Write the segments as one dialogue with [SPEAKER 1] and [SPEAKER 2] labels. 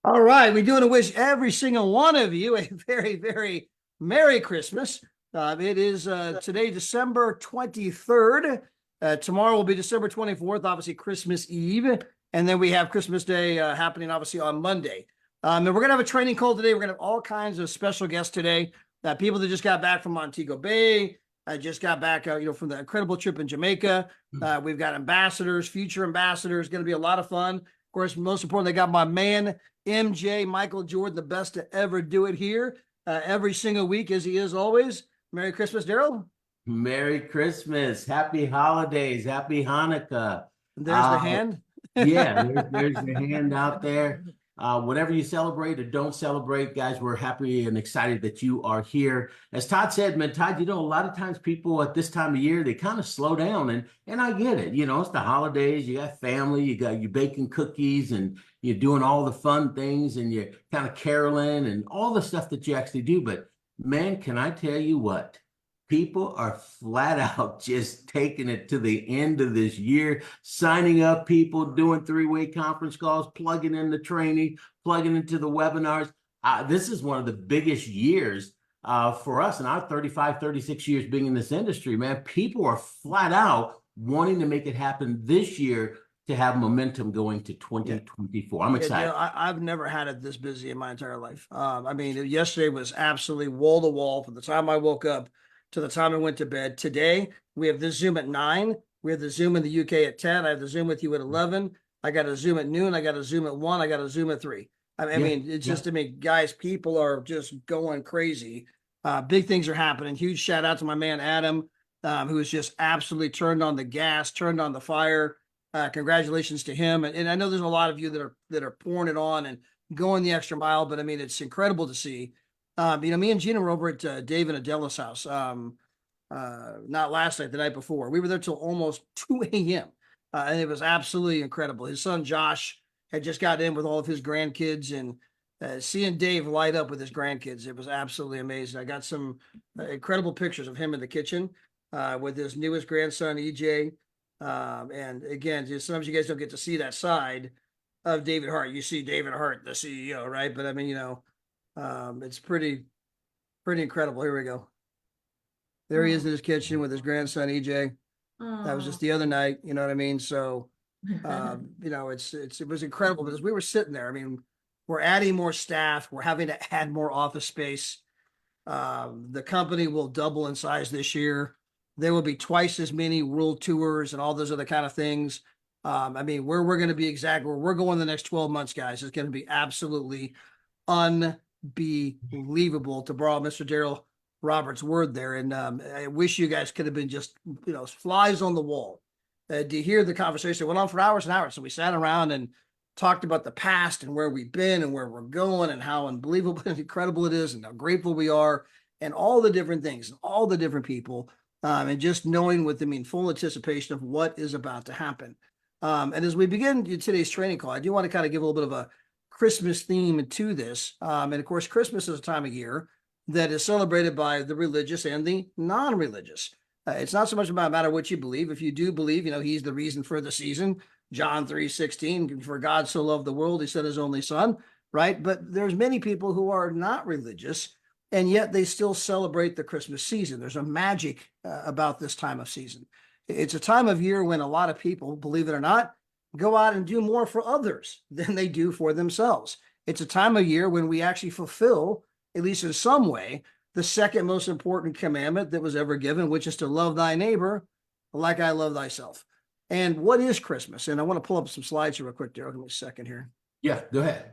[SPEAKER 1] All right, we do want to wish every single one of you a very, very Merry Christmas. It is today, December 23rd. Tomorrow will be December 24th, obviously Christmas Eve. And then we have Christmas Day happening, obviously, on Monday. And we're going to have a training call today. We're going to have all kinds of special guests today. People that just got back from Montego Bay, just got back, from the incredible trip in Jamaica. We've got ambassadors, future ambassadors. Going to be a lot of fun. Of course, most importantly, I got my man, MJ Michael Jordan, the best to ever do it here every single week, as he is always. Merry Christmas, Daryl.
[SPEAKER 2] Merry Christmas, Happy Holidays, Happy Hanukkah.
[SPEAKER 1] And there's the
[SPEAKER 2] Uh,
[SPEAKER 1] hand.
[SPEAKER 2] yeah, there's the hand out there. Whatever you celebrate or don't celebrate, guys, we're happy and excited that you are here. As Todd said, man, Todd, a lot of times people at this time of year, they kind of slow down, and I get it. It's the holidays, you got family, you baking cookies, and you're doing all the fun things, and you're kind of caroling and all the stuff that you actually do. But man, can I tell you what? People are flat out just taking it to the end of this year, signing up people, doing three-way conference calls, plugging in the training, plugging into the webinars. This is one of the biggest years for us in our 35, 36 years being in this industry, man. People are flat out wanting to make it happen this year to have momentum going to 2024. I'm excited.
[SPEAKER 1] I've never had it this busy in my entire life. Yesterday was absolutely wall to wall from the time I woke up to the time I went to bed. Today, we have this Zoom at 9. We have the Zoom in the UK at 10. I have the Zoom with you at 11. I got a Zoom at noon. I got a Zoom at 1. I got a Zoom at 3. Guys, people are just going crazy. Big things are happening. Huge shout out to my man, Adam, who has just absolutely turned on the gas, turned on the fire. Congratulations to him. And I know there's a lot of you that are pouring it on and going the extra mile, but it's incredible to see. Me and Gina were over at Dave and Adela's house. Not last night, the night before. We were there till almost 2 a.m. And it was absolutely incredible. His son Josh had just got in with all of his grandkids, and seeing Dave light up with his grandkids, it was absolutely amazing. I got some incredible pictures of him in the kitchen with his newest grandson, EJ. And again, just sometimes you guys don't get to see that side of David Hart. You see David Hart, the CEO, right? But it's pretty incredible. Here we go. There he is in his kitchen with his grandson EJ. That was just the other night. You know what I mean? So, it was incredible because we were sitting there. We're adding more staff. We're having to add more office space. The company will double in size this year. There will be twice as many world tours and all those other kind of things. Where we're going to be where we're going the next 12 months, guys, is going to be absolutely unbelievable, to borrow Mr. Daryl Roberts' word there. And I wish you guys could have been just, flies on the wall. To hear the conversation, it went on for hours and hours. So we sat around and talked about the past and where we've been and where we're going and how unbelievable and incredible it is and how grateful we are and all the different things and all the different people. And just knowing with full anticipation of what is about to happen. And as we begin today's training call, I do want to kind of give a little bit of a Christmas theme to this. And of course, Christmas is a time of year that is celebrated by the religious and the non-religious. It's not so much about matter what you believe. If you do believe, he's the reason for the season. John 3:16, for God so loved the world, he sent his only son, right? But there's many people who are not religious, and yet they still celebrate the Christmas season. There's a magic about this time of season. It's a time of year when a lot of people, believe it or not, go out and do more for others than they do for themselves. It's a time of year when we actually fulfill, at least in some way, the second most important commandment that was ever given, which is to love thy neighbor like I love thyself. And what is Christmas? And I want to pull up some slides here real quick, Daryl. Give me a second here.
[SPEAKER 2] Yeah, go ahead.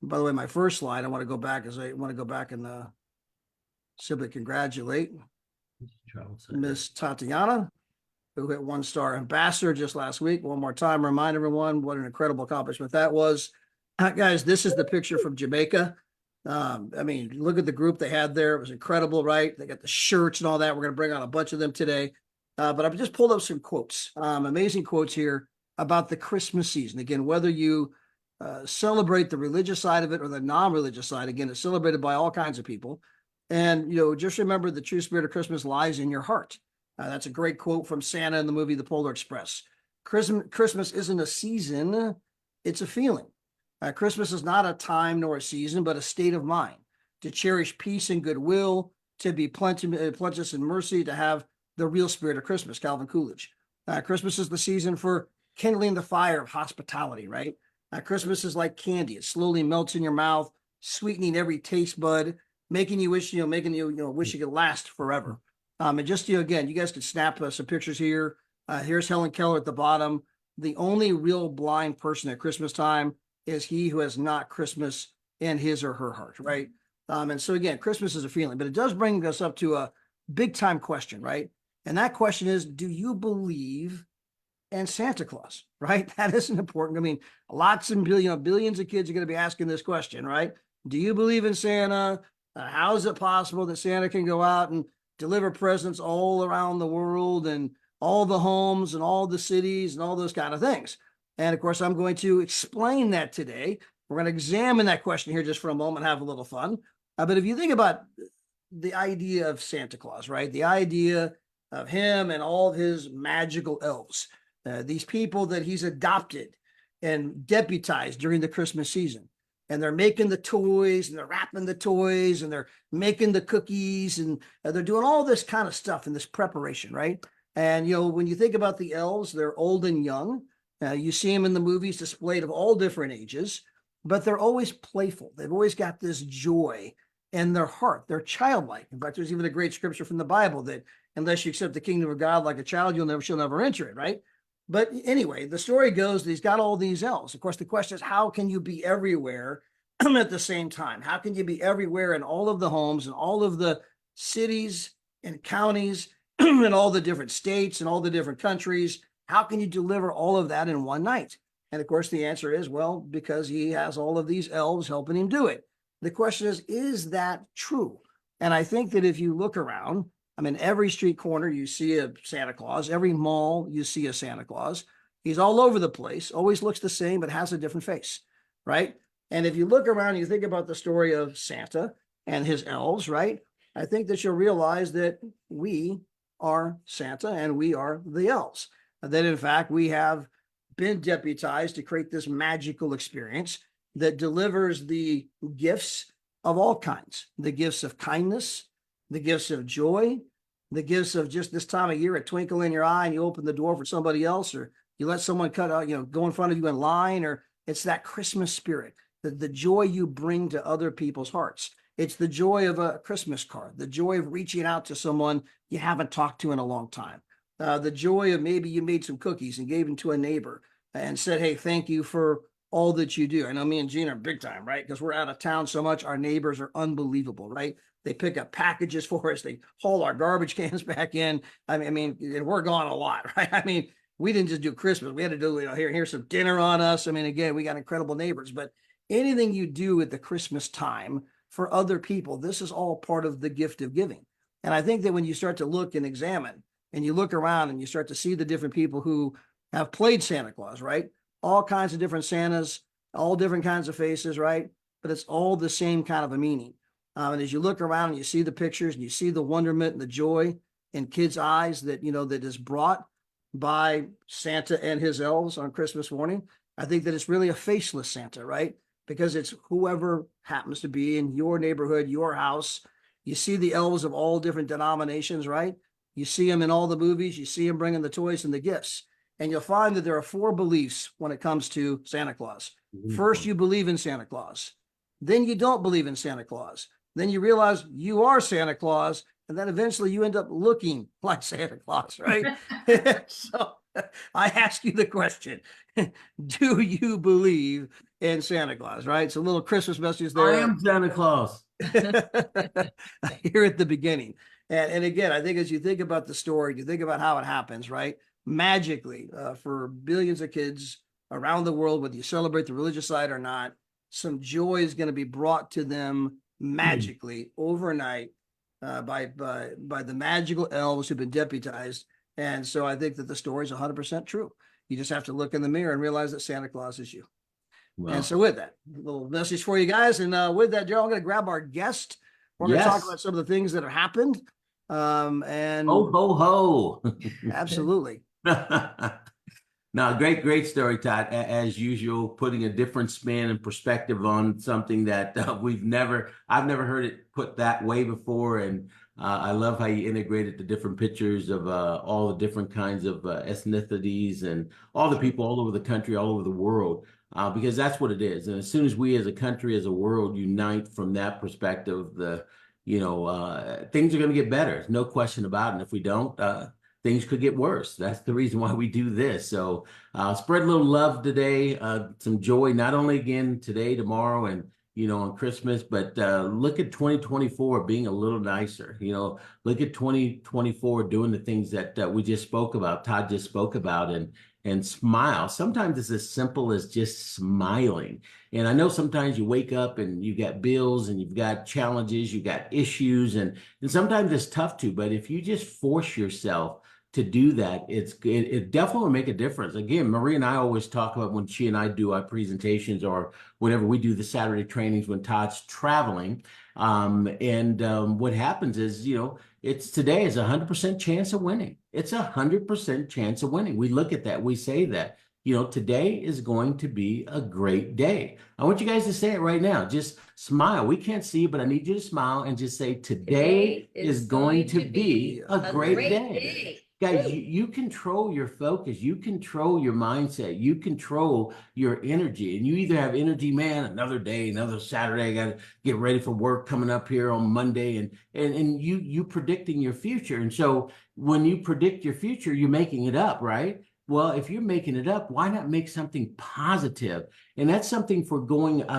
[SPEAKER 1] By the way, my first slide, I want to go back and simply congratulate Miss Tatiana, who hit 1-star ambassador just last week. One more time, remind everyone what an incredible accomplishment that was. Guys, this is the picture from Jamaica. Look at the group they had there. It was incredible, right? They got the shirts and all that. We're going to bring on a bunch of them today. But I've just pulled up some quotes, amazing quotes here about the Christmas season. Again, whether you celebrate the religious side of it or the non-religious side, again, it's celebrated by all kinds of people. And, just remember the true spirit of Christmas lies in your heart. That's a great quote from Santa in the movie The Polar Express. Christmas isn't a season, it's a feeling. Christmas is not a time nor a season, but a state of mind to cherish peace and goodwill, to be plenteous in mercy, to have the real spirit of Christmas, Calvin Coolidge. Christmas is the season for kindling the fire of hospitality, right? Christmas is like candy. It slowly melts in your mouth, sweetening every taste bud, making you wish, wish it could last forever. And just, again, you guys could snap some pictures here. Here's Helen Keller at the bottom. The only real blind person at Christmas time is he who has not Christmas in his or her heart, right? And so again, Christmas is a feeling, but it does bring us up to a big time question, right? And that question is, do you believe in Santa Claus, right? That isn't important. I mean, lots and billions of kids are going to be asking this question, right? Do you believe in Santa? How is it possible that Santa can go out and deliver presents all around the world and all the homes and all the cities and all those kind of things? And of course, I'm going to explain that today. We're going to examine that question here just for a moment, have a little fun. But if you think about the idea of Santa Claus, right? The idea of him and all of his magical elves, these people that he's adopted and deputized during the Christmas season. And they're making the toys and they're wrapping the toys and they're making the cookies and they're doing all this kind of stuff in this preparation, right? And, when you think about the elves, they're old and young. You see them in the movies displayed of all different ages, but they're always playful. They've always got this joy in their heart. They're childlike. In fact, there's even a great scripture from the Bible that unless you accept the kingdom of God like a child, she'll never enter it, right? But anyway, the story goes that he's got all these elves. Of course, the question is, how can you be everywhere at the same time? How can you be everywhere in all of the homes and all of the cities and counties and all the different states and all the different countries? How can you deliver all of that in one night? And of course, the answer is, well, because he has all of these elves helping him do it. The question is that true? And I think that if you look around, every street corner, you see a Santa Claus. Every mall, you see a Santa Claus. He's all over the place, always looks the same, but has a different face, right? And if you look around and you think about the story of Santa and his elves, right? I think that you'll realize that we are Santa and we are the elves. That in fact, we have been deputized to create this magical experience that delivers the gifts of all kinds, the gifts of kindness, the gifts of joy, the gifts of just this time of year, a twinkle in your eye and you open the door for somebody else, or you let someone cut out, go in front of you in line, or it's that Christmas spirit, the joy you bring to other people's hearts. It's the joy of a Christmas card, the joy of reaching out to someone you haven't talked to in a long time. The joy of maybe you made some cookies and gave them to a neighbor and said, hey, thank you for all that you do. I know me and Gene are big time, right? Because we're out of town so much. Our neighbors are unbelievable, right? They pick up packages for us. They haul our garbage cans back in. And we're gone a lot, right? We didn't just do Christmas. We had to do, here's some dinner on us. Again, we got incredible neighbors, but anything you do at the Christmas time for other people, this is all part of the gift of giving. And I think that when you start to look and examine and you look around and you start to see the different people who have played Santa Claus, right? All kinds of different Santas, all different kinds of faces, right? But it's all the same kind of a meaning. And as you look around and you see the pictures and you see the wonderment and the joy in kids' eyes that, that is brought by Santa and his elves on Christmas morning, I think that it's really a faceless Santa, right? Because it's whoever happens to be in your neighborhood, your house. You see the elves of all different denominations, right? You see them in all the movies. You see them bringing the toys and the gifts. And you'll find that there are 4 beliefs when it comes to Santa Claus. First, you believe in Santa Claus. Then you don't believe in Santa Claus. Then you realize you are Santa Claus. And then eventually you end up looking like Santa Claus, right? So I ask you the question, do you believe in Santa Claus, right? It's a little Christmas message there.
[SPEAKER 2] I am Santa Claus.
[SPEAKER 1] Here at the beginning. And again, I think as you think about the story, you think about how it happens, right? Magically, for billions of kids around the world, whether you celebrate the religious side or not, some joy is going to be brought to them magically overnight by the magical elves who've been deputized. And so I think that the story is 100% true. You just have to look in the mirror and realize that Santa Claus is you. Wow. And so with that, a little message for you guys. And with that, Gerald, I'm going to grab our guest. We're going to talk about some of the things that have happened. And
[SPEAKER 2] ho, ho, ho.
[SPEAKER 1] Absolutely.
[SPEAKER 2] No, great story, Todd. As usual, putting a different spin and perspective on something that I've never heard it put that way before. And I love how you integrated the different pictures of all the different kinds of ethnicities and all the people all over the country, all over the world, because that's what it is. And as soon as we as a country, as a world, unite from that perspective, things are going to get better. There's no question about it. And if we don't, things could get worse. That's the reason why we do this. So spread a little love today, some joy, not only again today, tomorrow, and on Christmas, but look at 2024 being a little nicer. Look at 2024 doing the things that we just spoke about, Todd just spoke about, and smile. Sometimes it's as simple as just smiling. And I know sometimes you wake up and you got bills and you've got challenges, you got issues, and sometimes it's tough to, but if you just force yourself to do that, it definitely will make a difference. Again, Marie and I always talk about when she and I do our presentations or whenever we do the Saturday trainings when Todd's traveling. What happens is, it's today is 100% chance of winning. It's 100% chance of winning. We look at that. We say that, today is going to be a great day. I want you guys to say it right now. Just smile. We can't see you, but I need you to smile and just say, today is going to be a great day. Guys, you control your focus, you control your mindset, you control your energy, and you either have energy, man, another day, another Saturday, I got to get ready for work coming up here on Monday, and you predicting your future. And so when you predict your future, you're making it up, right? Well, if you're making it up, why not make something positive? And that's something for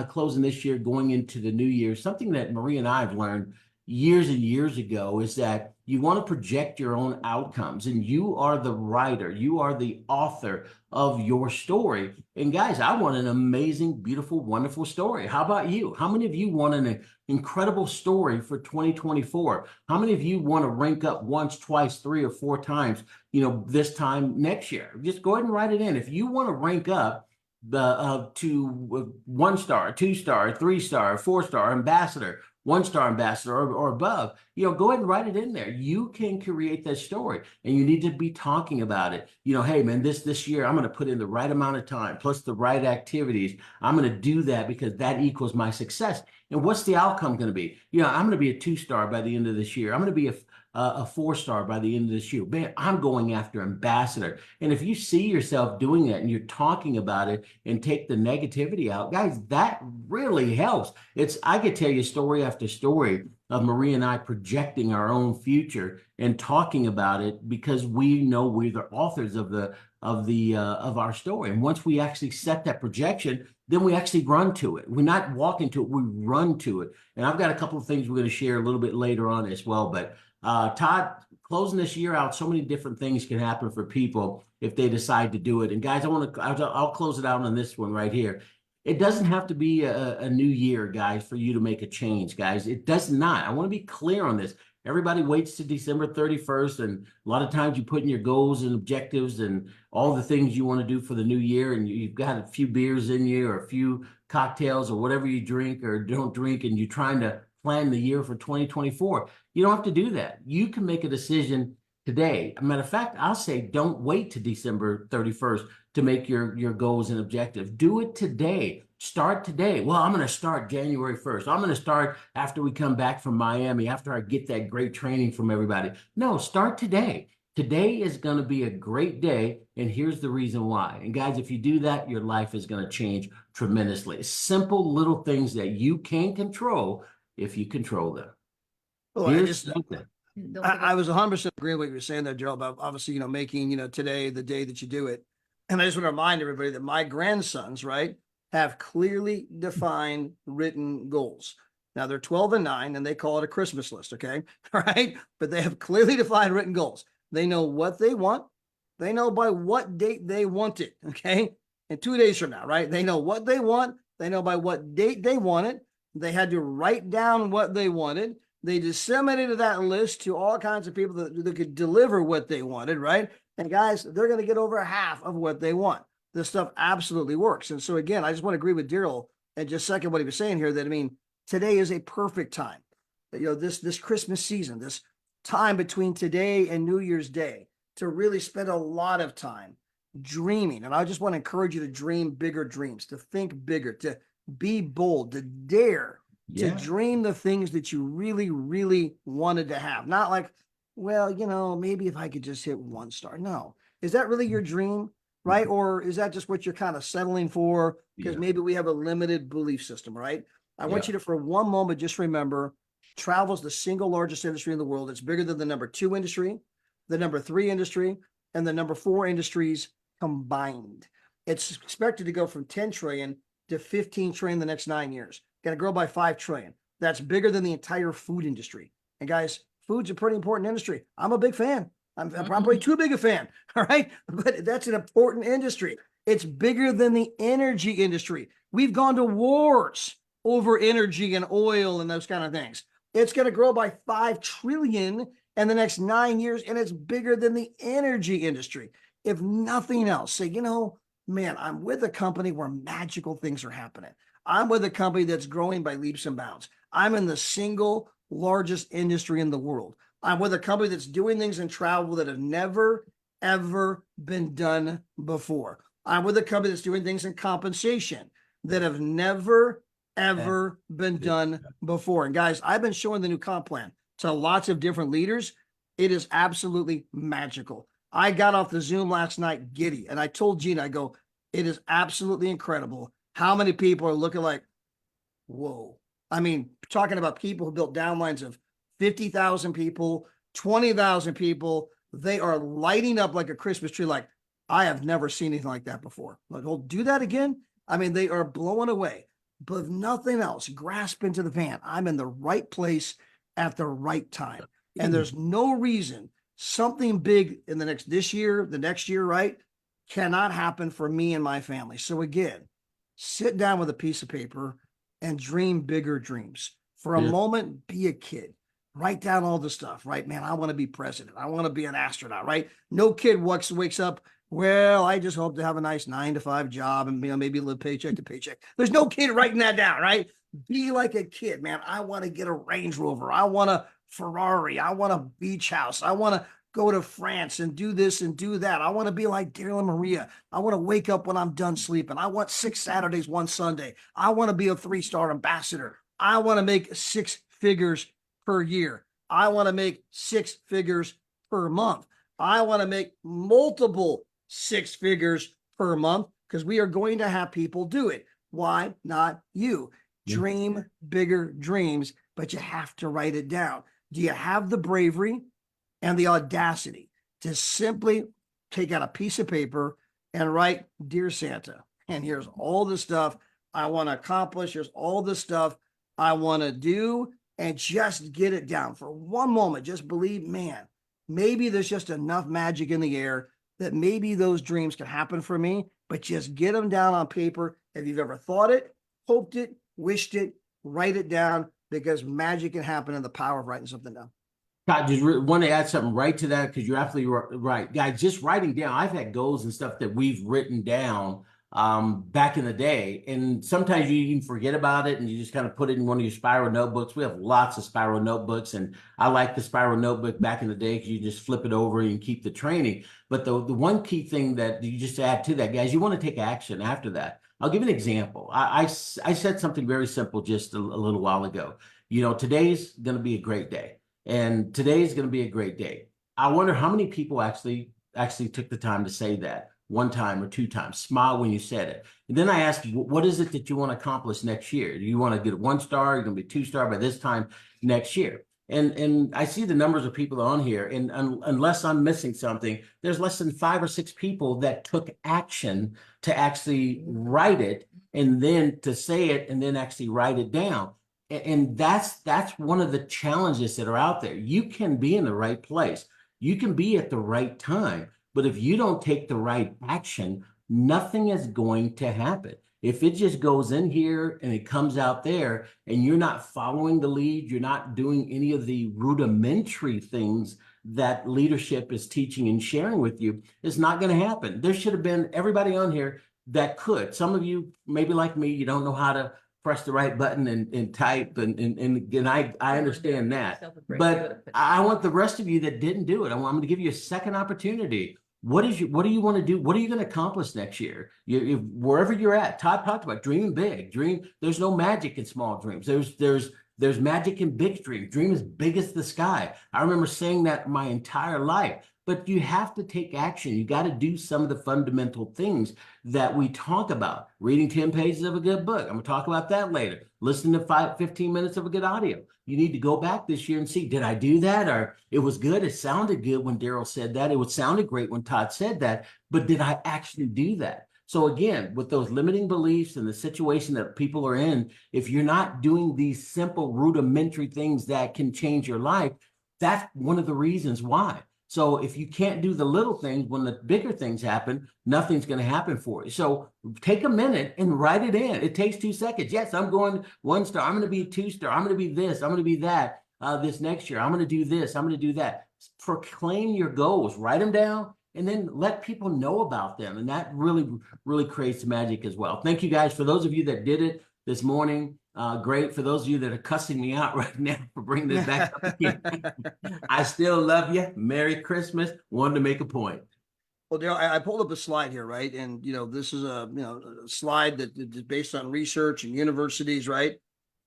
[SPEAKER 2] closing this year, going into the new year, something that Marie and I have learned years and years ago is that you want to project your own outcomes, and you are the writer, you are the author of your story. And guys, I want an amazing, beautiful, wonderful story. How about you? How many of you want an incredible story for 2024? How many of you want to rank up once, twice, 3 or 4 times, this time next year? Just go ahead and write it in. If you want to rank up to 1 star, 2 star, 3 star, 4 star, ambassador, 1 star ambassador or above, go ahead and write it in there. You can create that story, and you need to be talking about it. Hey man, this year I'm going to put in the right amount of time plus the right activities. I'm going to do that because that equals my success. And what's the outcome going to be? I'm going to be a 2 star by the end of this year. I'm going to be a 4 star by the end of this year. Man, I'm going after ambassador. And if you see yourself doing that and you're talking about it and take the negativity out, guys, that really helps. I could tell you story after story of Marie and I projecting our own future and talking about it because we know we're the authors of our story. And once we actually set that projection, then we actually run to it. We're not walking to it, we run to it. And I've got a couple of things we're going to share a little bit later on as well. But Todd, closing this year out, so many different things can happen for people if they decide to do it. And guys, I'll close it out on this one right here. It doesn't have to be a new year, guys, for you to make a change, guys. It does not. I want to be clear on this. Everybody waits to December 31st, and a lot of times you put in your goals and objectives and all the things you want to do for the new year, and you've got a few beers in you or a few cocktails or whatever you drink or don't drink, and you're trying to plan the year for 2024. You don't have to do that. You can make a decision today. As a matter of fact, I'll say don't wait to December 31st to make your goals and objectives. Do it today. Start today. Well, I'm going to start January 1st. I'm going to start after we come back from Miami, after I get that great training from everybody. No, start today. Today is going to be a great day, and here's the reason why. And guys, if you do that, your life is going to change tremendously. Simple little things that you can control if you control them.
[SPEAKER 1] Well,
[SPEAKER 2] Here's something.
[SPEAKER 1] I was 100% agreeing with what you were saying there, Joe, about obviously, making, today the day that you do it. And I just want to remind everybody that my grandsons, right, have clearly defined written goals. Now they're 12 and 9, and they call it a Christmas list, okay? All right. But they have clearly defined written goals. They know what they want. They know by what date they want it, okay? And 2 days from now, right? They know what they want. They know by what date they want it. They had to write down what they wanted. They disseminated that list to all kinds of people that could deliver what they wanted, right? And guys, they're going to get over half of what they want. This stuff absolutely works. And so again, I just want to agree with Daryl and just second what he was saying here, that, today is a perfect time. This Christmas season, this time between today and New Year's Day, to really spend a lot of time dreaming. And I just want to encourage you to dream bigger dreams, to think bigger, to be bold, to dare to dream the things that you really, really wanted to have. Not like, well, maybe if I could just hit 1 star. No. Is that really your dream? Right? Or is that just what you're kind of settling for? Because maybe we have a limited belief system, right? I want you to, for one moment, just remember travel is the single largest industry in the world. It's bigger than the number 2 industry, the number 3 industry, and the number 4 industries combined. It's expected to go from 10 trillion to 15 trillion the next 9 years. Got to grow by 5 trillion. That's bigger than the entire food industry. And guys, food's a pretty important industry. I'm a big fan. I'm probably too big a fan. All right. But that's an important industry. It's bigger than the energy industry. We've gone to wars over energy and oil and those kind of things. It's going to grow by 5 trillion in the next 9 years, and it's bigger than the energy industry. If nothing else, say, man, I'm with a company where magical things are happening. I'm with a company that's growing by leaps and bounds. I'm in the single largest industry in the world. I'm with a company that's doing things in travel that have never, ever been done before. I'm with a company that's doing things in compensation that have never, ever been done before. And guys, I've been showing the new comp plan to lots of different leaders. It is absolutely magical. I got off the Zoom last night giddy, and I told Gina, I go, it is absolutely incredible how many people are looking like, whoa. I mean, talking about people who built downlines of 50,000 people, 20,000 people, they are lighting up like a Christmas tree. Like, I have never seen anything like that before. Like, oh, do that again? I mean, they are blowing away. But if nothing else, grasp into the van. I'm in the right place at the right time. And there's no reason something big in this year, the next year, right, cannot happen for me and my family. So again, sit down with a piece of paper and dream bigger dreams. For a moment, be a kid. Write down all the stuff, right? Man, I want to be president. I want to be an astronaut, right? No kid wakes up, well, I just hope to have a nice 9-to-5 job and maybe live paycheck to paycheck. There's no kid writing that down, right? Be like a kid, man. I want to get a Range Rover. I want a Ferrari. I want a beach house. I want to go to France and do this and do that. I want to be like Daryl and Maria. I want to wake up when I'm done sleeping. I want 6 Saturdays, 1 Sunday. I want to be a 3-star ambassador. I want to make 6 figures per year. I want to make 6 figures per month. I want to make multiple 6 figures per month because we are going to have people do it. Why not you? Dream bigger dreams, but you have to write it down. Do you have the bravery and the audacity to simply take out a piece of paper and write, Dear Santa, and here's all the stuff I want to accomplish. Here's all the stuff I want to do, and just get it down for one moment. Just believe, man, maybe there's just enough magic in the air that maybe those dreams can happen for me, but just get them down on paper. If you've ever thought it, hoped it, wished it, write it down, because magic can happen in the power of writing something down.
[SPEAKER 2] Todd, just want to add something right to that because you're absolutely right. Guys, just writing down, I've had goals and stuff that we've written down back in the day. And sometimes you even forget about it and you just kind of put it in one of your spiral notebooks. We have lots of spiral notebooks, and I like the spiral notebook back in the day because you just flip it over and keep the training. But the one key thing that you just add to that, guys, you want to take action after that. I'll give you an example. I said something very simple just a little while ago. Today's going to be a great day. And today's going to be a great day. I wonder how many people actually took the time to say that 1 time or 2 times. Smile when you said it. And then I asked, what is it that you want to accomplish next year? Do you want to get a 1 star? You're going to be 2 star by this time next year. And I see the numbers of people on here, and unless I'm missing something, there's less than 5 or 6 people that took action to actually write it, and then to say it, and then actually write it down. And that's one of the challenges that are out there. You can be in the right place. You can be at the right time. But if you don't take the right action, nothing is going to happen. If it just goes in here and it comes out there and you're not following the lead, you're not doing any of the rudimentary things that leadership is teaching and sharing with you, it's not going to happen. There should have been everybody on here that could. Some of you, maybe like me, you don't know how to press the right button and type, and I understand that. But I want the rest of you that didn't do it, I'm going to give you a second opportunity. what do you want to do? What are you going to accomplish next year? Wherever you're at. Todd talked about dreaming big. There's no magic in small dreams. There's magic in big dreams. Dream as big as the sky. I remember saying that my entire life. But you have to take action. You got to do some of the fundamental things that we talk about. Reading 10 pages of a good book. I'm going to talk about that later. Listening to 15 minutes of a good audio. You need to go back this year and see, did I do that? Or it was good. It sounded good when Daryl said that. It sounded great when Todd said that. But did I actually do that? So again, with those limiting beliefs and the situation that people are in, if you're not doing these simple rudimentary things that can change your life, that's one of the reasons why. So if you can't do the little things, when the bigger things happen, nothing's going to happen for you. So take a minute and write it in. It takes 2 seconds. Yes, I'm going 1 star. I'm going to be 2 star. I'm going to be this. I'm going to be that this next year. I'm going to do this. I'm going to do that. Proclaim your goals. Write them down and then let people know about them. And that really, really creates magic as well. Thank you guys. For those of you that did it this morning, great. For those of you that are cussing me out right now for bringing this back up again, I still love you. Merry Christmas. Wanted to make a point.
[SPEAKER 1] Well, Daryl, I pulled up a slide here, right? And, this is a slide that is based on research and universities, right?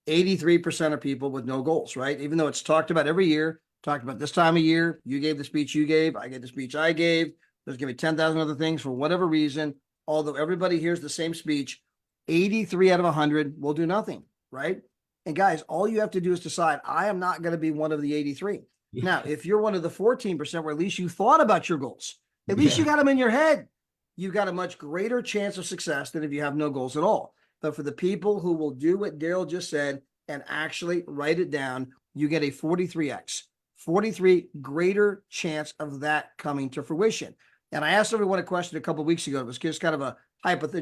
[SPEAKER 1] 83% of people with no goals, right? Even though it's talked about every year, talked about this time of year, you gave the speech you gave, I gave the speech I gave, there's going to be 10,000 other things for whatever reason. Although everybody hears the same speech, 83 out of 100 will do nothing, right? And guys, all you have to do is decide, I am not going to be one of the 83. Yeah. Now, if you're one of the 14%, where at least you thought about your goals, at least you got them in your head, you've got a much greater chance of success than if you have no goals at all. But for the people who will do what Daryl just said and actually write it down, you get a 43x, 43 greater chance of that coming to fruition. And I asked everyone a question a couple of weeks ago. It was just kind of a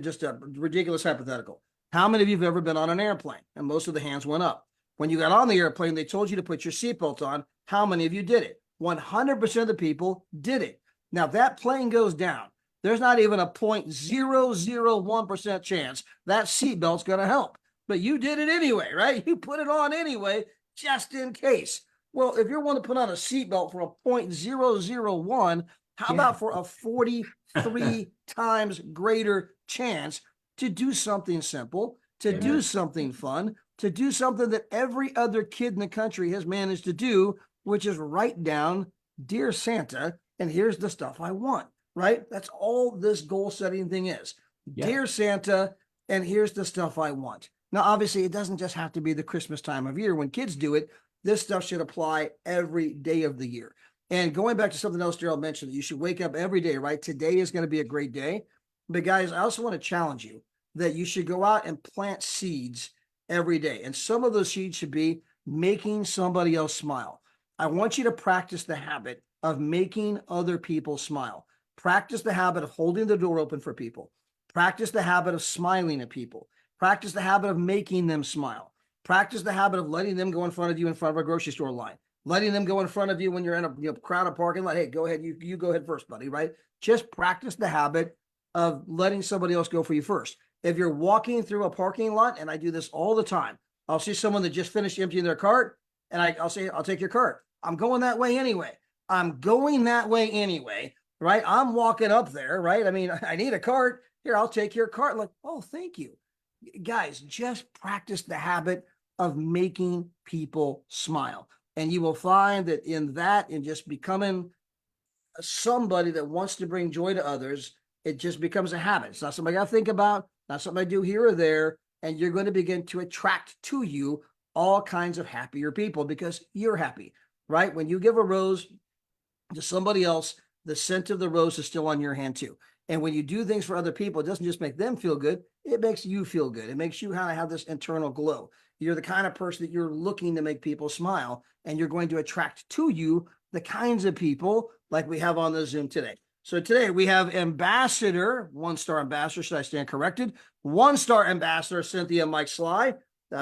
[SPEAKER 1] just a ridiculous hypothetical. How many of you have ever been on an airplane? And most of the hands went up. When you got on the airplane, they told you to put your seatbelt on. How many of you did it? 100% of the people did it. Now, if that plane goes down, there's not even a 0.001% chance that seatbelt's going to help. But you did it anyway, right? You put it on anyway, just in case. Well, if you're one to put on a seatbelt for a 0.001, how about for a 43 times greater chance to do something simple, to do something fun, to do something that every other kid in the country has managed to do, which is write down, Dear Santa, and here's the stuff I want, right? That's all this goal setting thing is. Dear Santa, and here's the stuff I want. Now, obviously, it doesn't just have to be the Christmas time of year. When kids do it, this stuff should apply every day of the year. And going back to something else Daryl mentioned, that you should wake up every day, right? Today is going to be a great day. But guys, I also want to challenge you that you should go out and plant seeds every day. And some of those seeds should be making somebody else smile. I want you to practice the habit of making other people smile. Practice the habit of holding the door open for people. Practice the habit of smiling at people. Practice the habit of making them smile. Practice the habit of letting them go in front of you in front of a grocery store line. Letting them go in front of you when you're in a crowded parking lot. Hey, go ahead. You go ahead first, buddy, right? Just practice the habit of letting somebody else go for you first. If you're walking through a parking lot, and I do this all the time, I'll see someone that just finished emptying their cart, and I'll say, I'll take your cart. I'm going that way anyway. Right? I'm walking up there, right? I mean, I need a cart. Here, I'll take your cart. Like, oh, thank you. Guys, just practice the habit of making people smile. And you will find that in just becoming somebody that wants to bring joy to others, it just becomes a habit. It's not something I think about, not something I do here or there. And you're going to begin to attract to you all kinds of happier people because you're happy, right? When you give a rose to somebody else, the scent of the rose is still on your hand too. And when you do things for other people, it doesn't just make them feel good. It makes you feel good. It makes you kind of have this internal glow. You're the kind of person that you're looking to make people smile, and you're going to attract to you the kinds of people like we have on the Zoom today. So today we have ambassador, 1-star ambassador, should I stand corrected? 1-star ambassador, Cynthia and Mike Sly.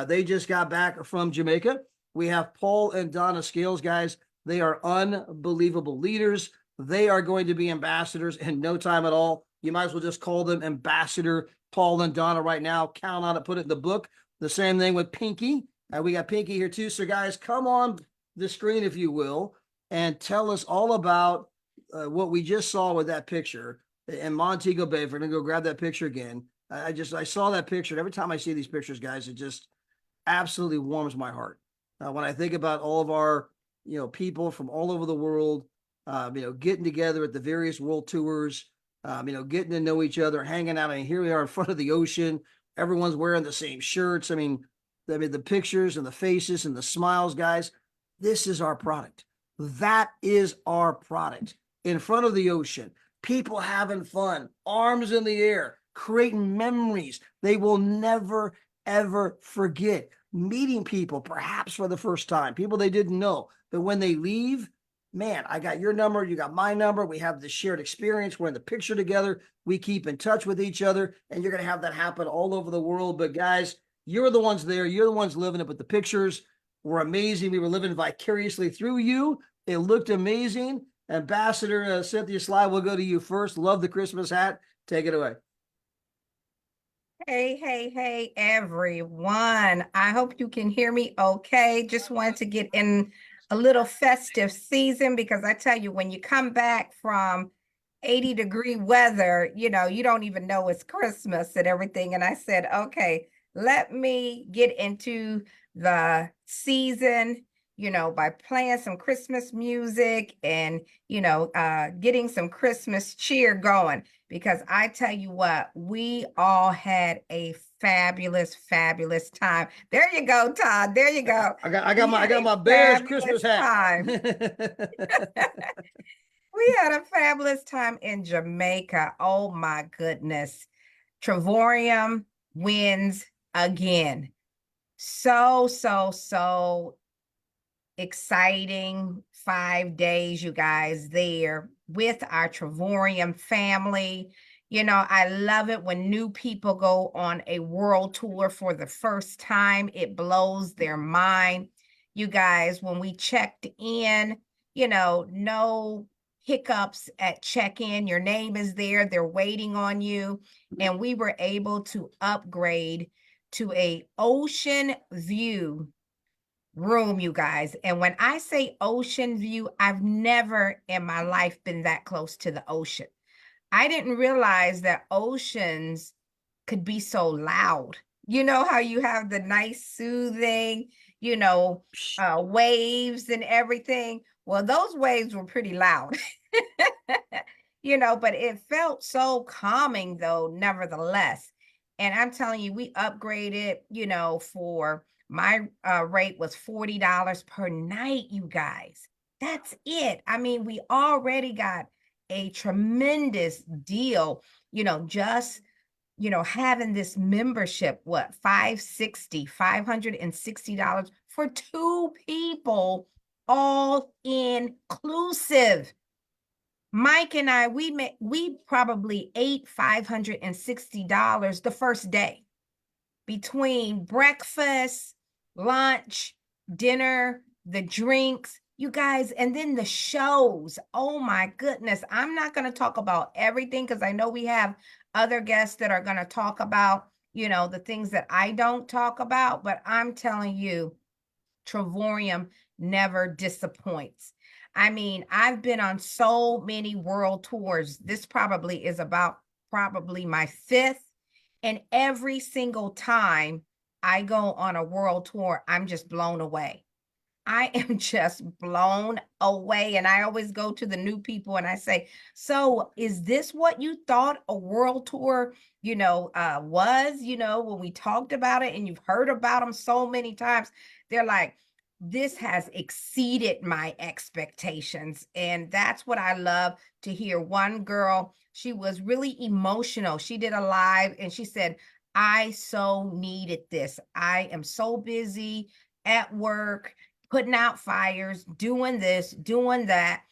[SPEAKER 1] They just got back from Jamaica. We have Paul and Donna Scales, guys. They are unbelievable leaders. They are going to be ambassadors in no time at all. You might as well just call them Ambassador Paul and Donna right now. Count on it, put it in the book. The same thing with Pinky. We got Pinky here too. So guys, come on the screen, if you will, and tell us all about what we just saw with that picture in Montego Bay, if we're gonna go grab that picture again, I saw that picture. And every time I see these pictures, guys, it just absolutely warms my heart. When I think about all of our, people from all over the world, getting together at the various world tours, getting to know each other, hanging out. And here we are in front of the ocean. Everyone's wearing the same shirts. The pictures and the faces and the smiles, guys. This is our product. That is our product. In front of the ocean, people having fun, arms in the air, creating memories they will never, ever forget. Meeting people, perhaps for the first time, people they didn't know. But when they leave, man, I got your number, you got my number. We have this shared experience. We're in the picture together. We keep in touch with each other, and you're going to have that happen all over the world. But guys, you're the ones there. You're the ones living it. But the pictures were amazing. We were living vicariously through you. It looked amazing. Ambassador Cynthia Sly, we'll go to you first. Love the Christmas hat. Take it away.
[SPEAKER 3] Hey, everyone. I hope you can hear me okay. Just wanted to get in a little festive season because I tell you, when you come back from 80-degree weather, you don't even know it's Christmas and everything. And I said, okay, let me get into the season, by playing some Christmas music and, getting some Christmas cheer going. Because I tell you what, we all had a fabulous, fabulous time. There you go, Todd. There you go.
[SPEAKER 1] I got my Bears Christmas hat.
[SPEAKER 3] Time. We had a fabulous time in Jamaica. Oh my goodness. Travorium wins again. So exciting 5 days, you guys, there with our Travorium family. I love it when new people go on a world tour for the first time. It blows their mind. You guys, when we checked in, no hiccups at check-in. Your name is there. They're waiting on you. And we were able to upgrade to a ocean view room, you guys. And when I say ocean view, I've never in my life been that close to the ocean. I didn't realize that oceans could be so loud. You know how you have the nice soothing, waves and everything. Well, those waves were pretty loud, but it felt so calming though, nevertheless. And I'm telling you, we upgraded, for my rate was $40 per night, you guys. That's it. We already got a tremendous deal, just, having this membership, what, $560 for 2 people, all inclusive. Mike and I, we probably ate $560 the first day between breakfast, lunch, dinner, the drinks, you guys, and then the shows. Oh my goodness. I'm not going to talk about everything because I know we have other guests that are going to talk about, the things that I don't talk about, but I'm telling you, Travorium never disappoints. I've been on so many world tours. This probably is about my 5th. And every single time I go on a world tour, I'm just blown away. I am just blown away. And I always go to the new people and I say, so is this what you thought a world tour, was, when we talked about it and you've heard about them so many times? They're like, this has exceeded my expectations. And that's what I love to hear. One girl, she was really emotional. She did a live and she said, I so needed this. I am so busy at work, putting out fires, doing this, doing that.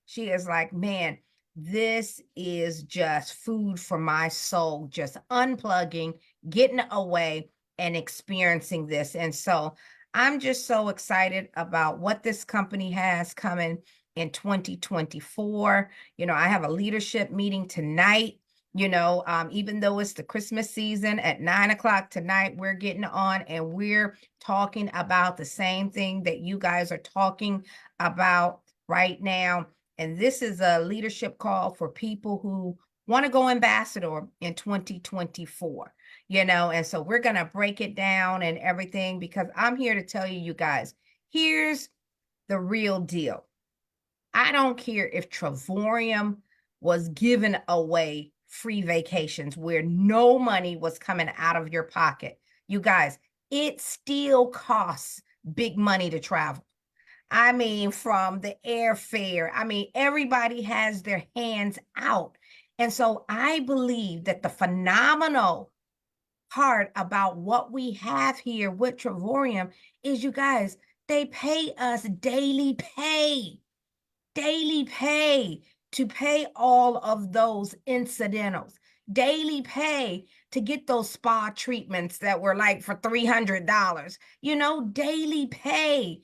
[SPEAKER 3] She is like, man, this is just food for my soul, just unplugging, getting away and experiencing this. And so I'm just so excited about what this company has coming in 2024. I have a leadership meeting tonight. Even though it's the Christmas season at 9 o'clock tonight, we're getting on and we're talking about the same thing that you guys are talking about right now. And this is a leadership call for people who want to go ambassador in 2024, and so we're going to break it down and everything, because I'm here to tell you, you guys, here's the real deal. I don't care if Travorium was giving away free vacations where no money was coming out of your pocket. You guys, it still costs big money to travel. I mean, from the airfare, I mean, everybody has their hands out. And so I believe that the phenomenal part about what we have here with Travorium is, you guys, they pay us daily pay to pay all of those incidentals, daily pay to get those spa treatments that were like for $300, daily pay,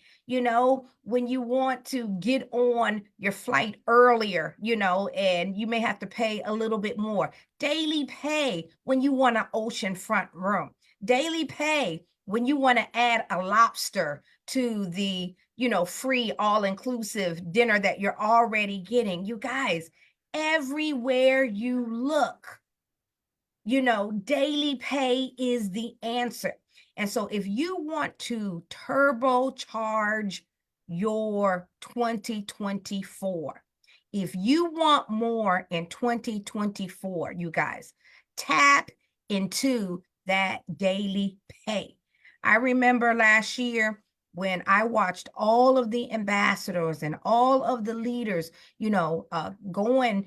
[SPEAKER 3] when you want to get on your flight earlier, and you may have to pay a little bit more, daily pay when you want an oceanfront room, daily pay when you want to add a lobster to the free all-inclusive dinner that you're already getting. You guys, everywhere you look, daily pay is the answer. And so if you want to turbocharge your 2024, if you want more in 2024, you guys, tap into that daily pay. I remember last year when I watched all of the ambassadors and all of the leaders, going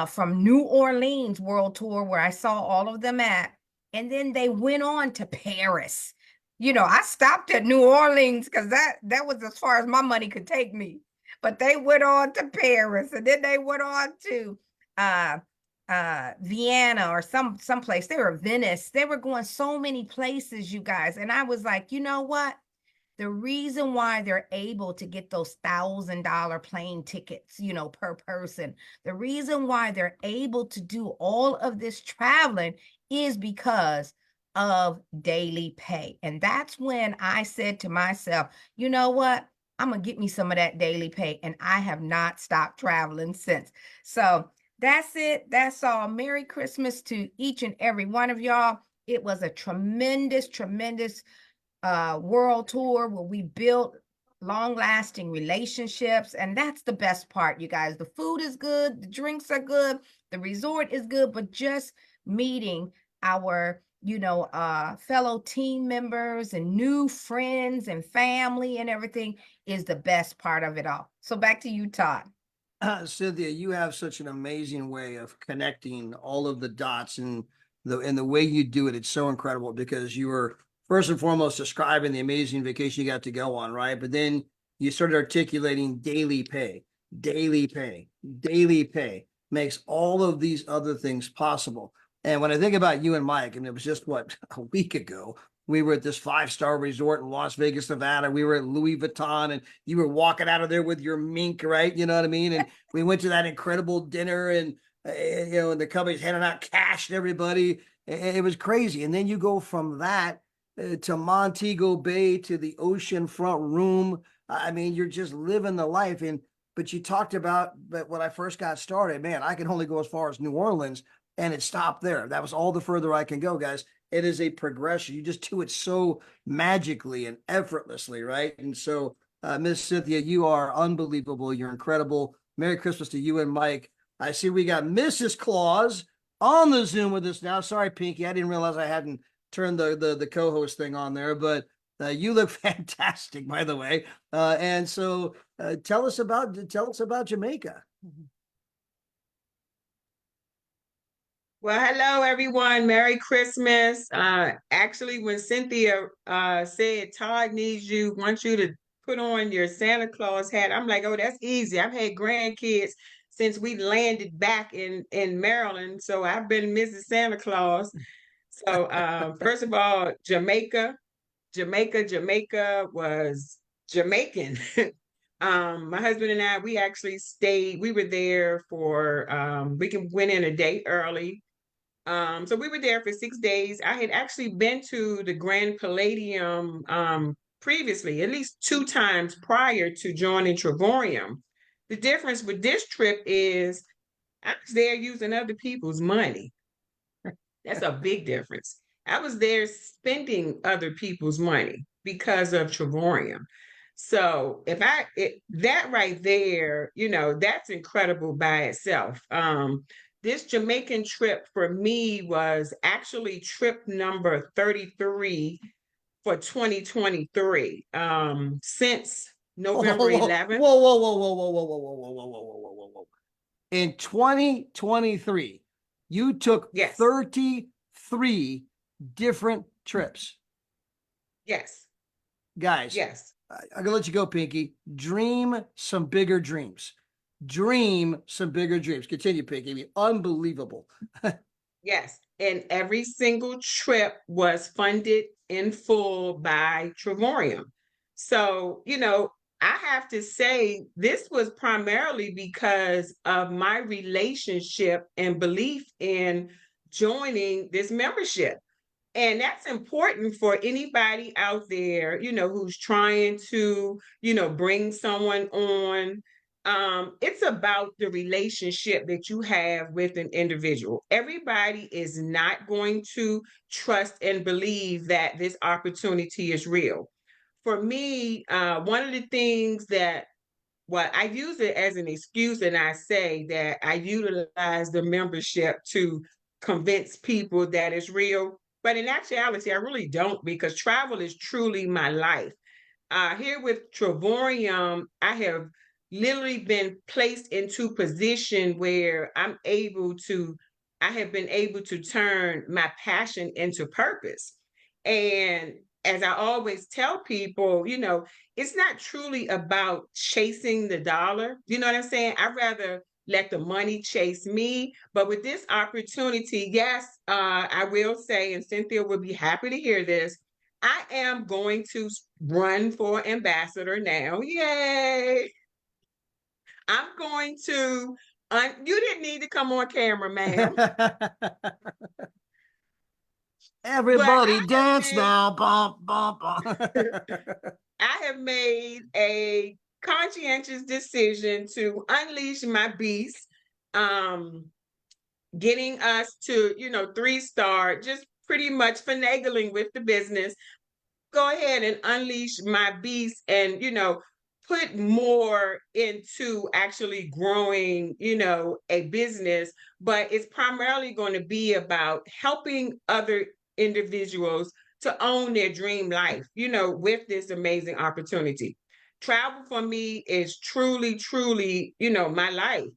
[SPEAKER 3] from New Orleans World Tour, where I saw all of them at, and then they went on to Paris. I stopped at New Orleans because that was as far as my money could take me. But they went on to Paris, and then they went on to Vienna or someplace. They were Venice. They were going so many places, you guys. And I was like, you know what? The reason why they're able to get those $1,000 plane tickets, per person, the reason why they're able to do all of this traveling is because of daily pay. And that's when I said to myself, you know what? I'm going to get me some of that daily pay. And I have not stopped traveling since. So that's it. That's all. Merry Christmas to each and every one of y'all. It was a tremendous world tour where we built long-lasting relationships, and that's the best part, you guys. The food is good, the drinks are good, the resort is good, but just meeting our fellow team members and new friends and family and everything is the best part of it all. So back to you, Todd.
[SPEAKER 1] Cynthia, you have such an amazing way of connecting all of the dots, and the way you do it, it's so incredible, because you were first and foremost describing the amazing vacation you got to go on, right? But then you started articulating daily pay. Daily pay makes all of these other things possible. And when I think about you and Mike, and it was just a week ago, we were at this 5-star resort in Las Vegas, Nevada. We were at Louis Vuitton, and you were walking out of there with your mink, right? You know what I mean? And we went to that incredible dinner, and and the company's handing out cash to everybody. It was crazy. And then you go from that to Montego Bay to the oceanfront room. I mean, you're just living the life. But you talked about, but when I first got started, man, I can only go as far as New Orleans, and it stopped there. That was all the further I can go, guys. It is a progression. You just do it so magically and effortlessly, right? And so, Miss Cynthia, you are unbelievable. You're incredible. Merry Christmas to you and Mike. I see we got Mrs. Claus on the Zoom with us now. Sorry, Pinky, I didn't realize I hadn't turned the co-host thing on there, but you look fantastic, by the way. And so, tell us about Jamaica.
[SPEAKER 4] Well, hello, everyone. Merry Christmas. Actually, when Cynthia said Todd wants you to put on your Santa Claus hat, I'm like, oh, that's easy. I've had grandkids since we landed back in Maryland, so I've been Mrs. Santa Claus. So first of all, Jamaica was Jamaican. My husband and I, we actually stayed. We were there for went in a day early. So we were there for 6 days. I had actually been to the Grand Palladium previously, at least 2 times prior to joining Travorium. The difference with this trip is I was there using other people's money. That's a big difference. I was there spending other people's money because of Travorium. So that right there, that's incredible by itself. This Jamaican trip for me was actually trip number 33 for 2023. Since November
[SPEAKER 1] Whoa,
[SPEAKER 4] 11th.
[SPEAKER 1] whoa, whoa, whoa, whoa, whoa, whoa, whoa, whoa, whoa, whoa, whoa, whoa, whoa, whoa. In 2023, you took
[SPEAKER 4] Yes.
[SPEAKER 1] 33 different trips.
[SPEAKER 4] Yes.
[SPEAKER 1] Guys,
[SPEAKER 4] Yes.
[SPEAKER 1] I'm gonna let you go, Pinky. Dream some bigger dreams. Dream some bigger dreams. Continue, Pinky. Unbelievable.
[SPEAKER 4] Yes. And every single trip was funded in full by Travorium. So, I have to say this was primarily because of my relationship and belief in joining this membership. And that's important for anybody out there, who's trying to, bring someone on. It's about the relationship that you have with an individual. Everybody is not going to trust and believe that this opportunity is real. For me, one of the things that I use it as an excuse, and I say that I utilize the membership to convince people that it's real. But in actuality, I really don't, because travel is truly my life. Here with Travorium, I have literally been placed into position where I have been able to turn my passion into purpose. And as I always tell people, it's not truly about chasing the dollar. You know what I'm saying? I'd rather let the money chase me. But with this opportunity, yes, I will say, and Cynthia will be happy to hear this, I am going to run for ambassador now. Yay! I'm going to, you didn't need to come on camera, ma'am.
[SPEAKER 1] Everybody dance now. Bump, bump, bump.
[SPEAKER 4] I have made a conscientious decision to unleash my beast, getting us to, 3-star, just pretty much finagling with the business. Go ahead and unleash my beast and, put more into actually growing, a business. But it's primarily going to be about helping other individuals to own their dream life, with this amazing opportunity. Travel for me is truly, truly, my life.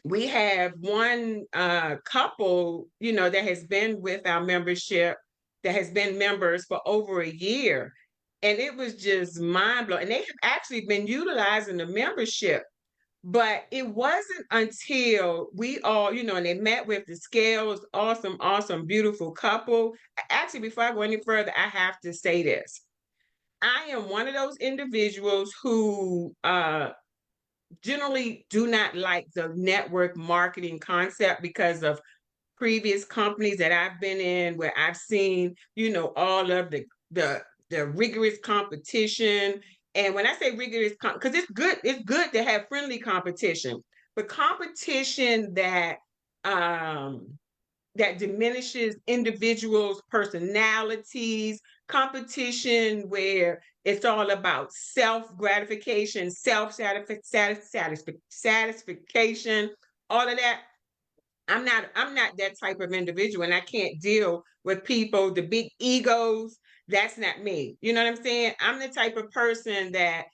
[SPEAKER 4] We have one couple, that has been with our membership, that has been members for over a year. And it was just mind blowing. And they have actually been utilizing the membership. But it wasn't until we all, and they met with the Scales, awesome, awesome, beautiful couple. Actually, before I go any further, I have to say this. I am one of those individuals who generally do not like the network marketing concept because of previous companies that I've been in, where I've seen, all of the rigorous competition. And when I say rigorous, because it's good to have friendly competition, but competition that diminishes individuals' personalities, competition where it's all about self-gratification, satisfaction, all of that. I'm not that type of individual, and I can't deal with people, the big egos. That's not me. You know what I'm saying? I'm the type of person that,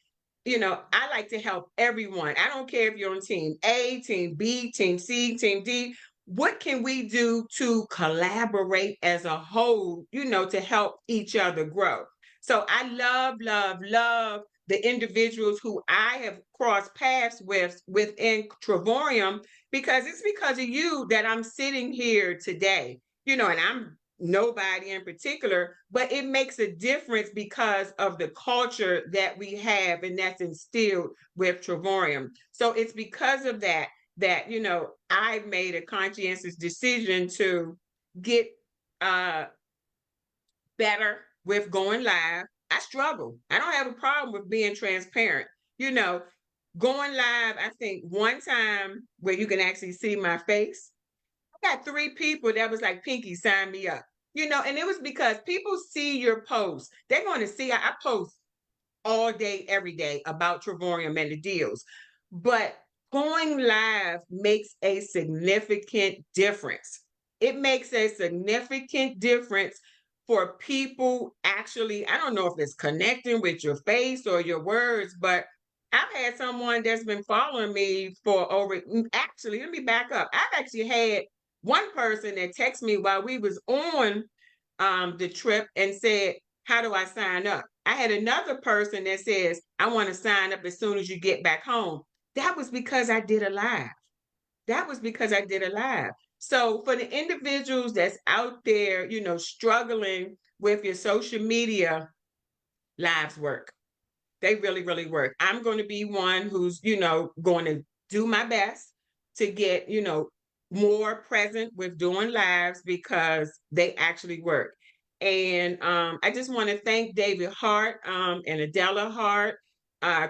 [SPEAKER 4] I like to help everyone. I don't care if you're on team A, team B, team C, team D. What can we do to collaborate as a whole, to help each other grow? So I love, love, love the individuals who I have crossed paths with within Travorium, because it's because of you that I'm sitting here today, and I'm nobody in particular, but it makes a difference because of the culture that we have and that's instilled with Travorium. So it's because of that, I made a conscientious decision to get better with going live. I struggle. I don't have a problem with being transparent. going live, I think one time where you can actually see my face, I got 3 people that was like, Pinky, sign me up. And it was because people see your posts. They're going to see I post all day, every day about Travorium and the deals. But going live makes a significant difference. It makes a significant difference for people actually. I don't know if it's connecting with your face or your words, but I've had someone that's been following me for actually, let me back up. I've actually had one person that texted me while we was on the trip and said, how do I sign up? I had another person that says, I want to sign up as soon as you get back home. That was because I did a live. That was because I did a live. So for the individuals that's out there, struggling with your social media, lives work. They really, really work. I'm going to be one who's, going to do my best to get, more present with doing lives because they actually work. And I just want to thank David Hart and Adela Hart,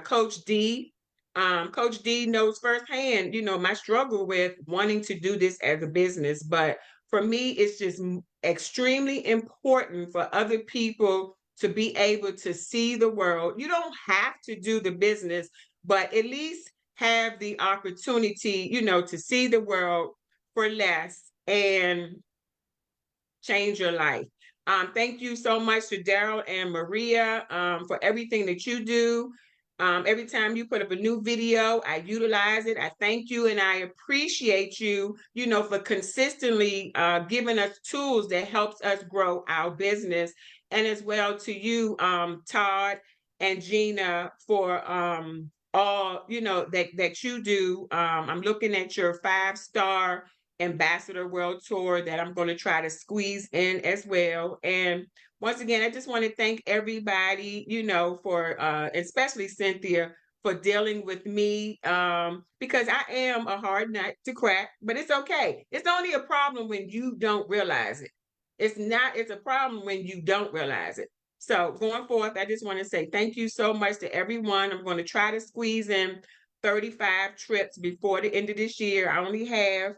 [SPEAKER 4] Coach D. Coach D knows firsthand, my struggle with wanting to do this as a business. But for me, it's just extremely important for other people to be able to see the world. You don't have to do the business, but at least have the opportunity, to see the world for less and change your life. Thank you so much to Daryl and Maria for everything that you do. Every time you put up a new video, I utilize it. I thank you and I appreciate you, for consistently giving us tools that helps us grow our business. And as well to you, Todd and Gina, for all, that you do. I'm looking at your 5-star Ambassador World Tour that I'm going to try to squeeze in as well. And once again, I just want to thank everybody, for especially Cynthia for dealing with me because I am a hard nut to crack, but it's okay. It's only a problem when you don't realize it. It's a problem when you don't realize it. So going forth, I just want to say thank you so much to everyone. I'm going to try to squeeze in 35 trips before the end of this year. I only have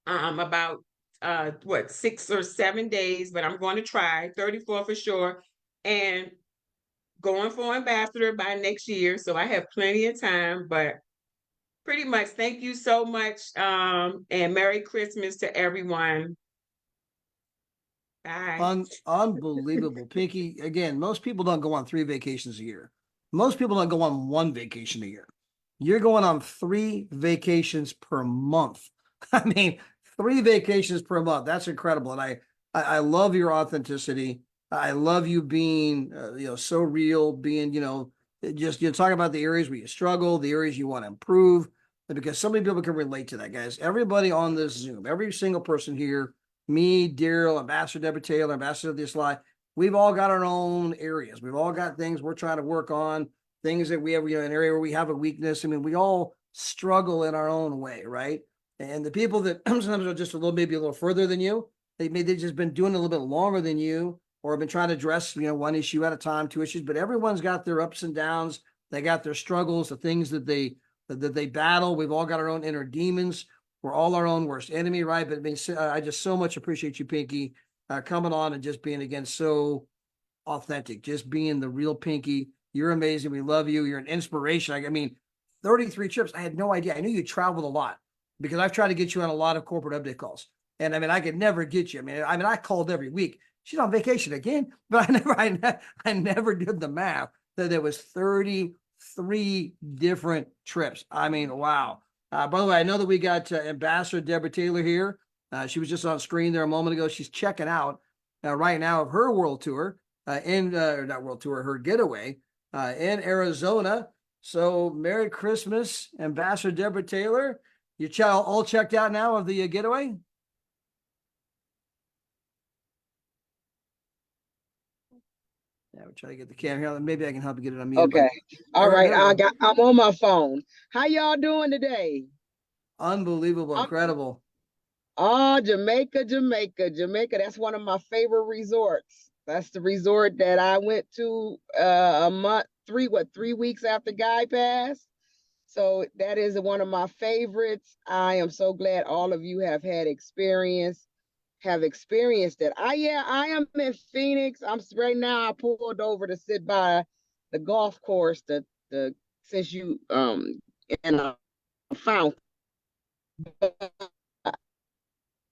[SPEAKER 4] about 6 or 7 days, but I'm going to try 34 for sure, and going for ambassador by next year. So I have plenty of time, but pretty much thank you so much. And Merry Christmas to everyone. Bye.
[SPEAKER 1] Unbelievable. Pinky, again, most people don't go on 3 vacations a year. Most people don't go on 1 vacation a year. You're going on 3 vacations per month. I mean, 3 vacations per month. That's incredible. And I love your authenticity. I love you being, so real, being, just, talking about the areas where you struggle, the areas you want to improve, because so many people can relate to that, guys. Everybody on this Zoom, every single person here, me, Daryl, Ambassador Deborah Taylor, Ambassador Dislike, we've all got our own areas. We've all got things we're trying to work on, things that we have, an area where we have a weakness. I mean, we all struggle in our own way, right? And the people that sometimes are just maybe a little further than you, they've just been doing it a little bit longer than you, or have been trying to address, 1 issue at a time, 2 issues, but everyone's got their ups and downs. They got their struggles, the things that they battle. We've all got our own inner demons. We're all our own worst enemy, right? But I just so much appreciate you, Pinky, coming on and just being, again, so authentic, just being the real Pinky. You're amazing. We love you. You're an inspiration. I mean, 33 trips. I had no idea. I knew you traveled a lot because I've tried to get you on a lot of corporate update calls. And I mean, I could never get you. I mean, I called every week. She's on vacation again, but I never did the math that there was 33 different trips. I mean, wow. By the way, I know that we got Ambassador Deborah Taylor here. She was just on screen there a moment ago. She's checking out right now of her world tour not world tour, her getaway in Arizona. So Merry Christmas, Ambassador Deborah Taylor. You all checked out now of the getaway? Yeah, we'll try to get the camera here. Maybe I can help you get it on mute.
[SPEAKER 5] Okay. All
[SPEAKER 1] right,
[SPEAKER 5] right. I'm on my phone. How y'all doing today?
[SPEAKER 1] Unbelievable, incredible.
[SPEAKER 5] Oh, Jamaica. That's one of my favorite resorts. That's the resort that I went to a month, 3 weeks after Guy passed. So that is one of my favorites. I am so glad all of you have experienced it. I am in Phoenix. I'm right now. I pulled over to sit by the golf course. The since you in a fountain.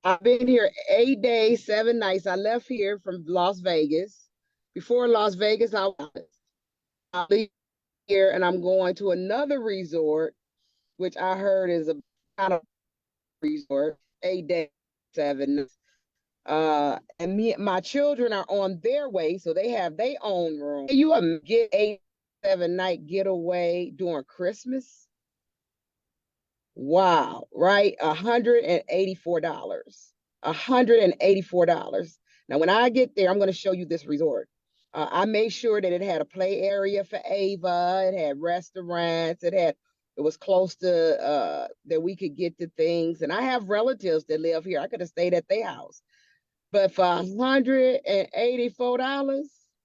[SPEAKER 5] I've been here 8 days, 7 nights. I left here from Las Vegas. Before Las Vegas, I leave here and I'm going to another resort, which I heard is a kind of resort. 8 days, 7 nights. And my children are on their way, so they have their own room. You get 8, 7 night getaway during Christmas. Wow, right? $184. $184. Now, when I get there, I'm going to show you this resort. I made sure that it had a play area for Ava. It had restaurants. It was close to that we could get to things. And I have relatives that live here. I could have stayed at their house. But for $184,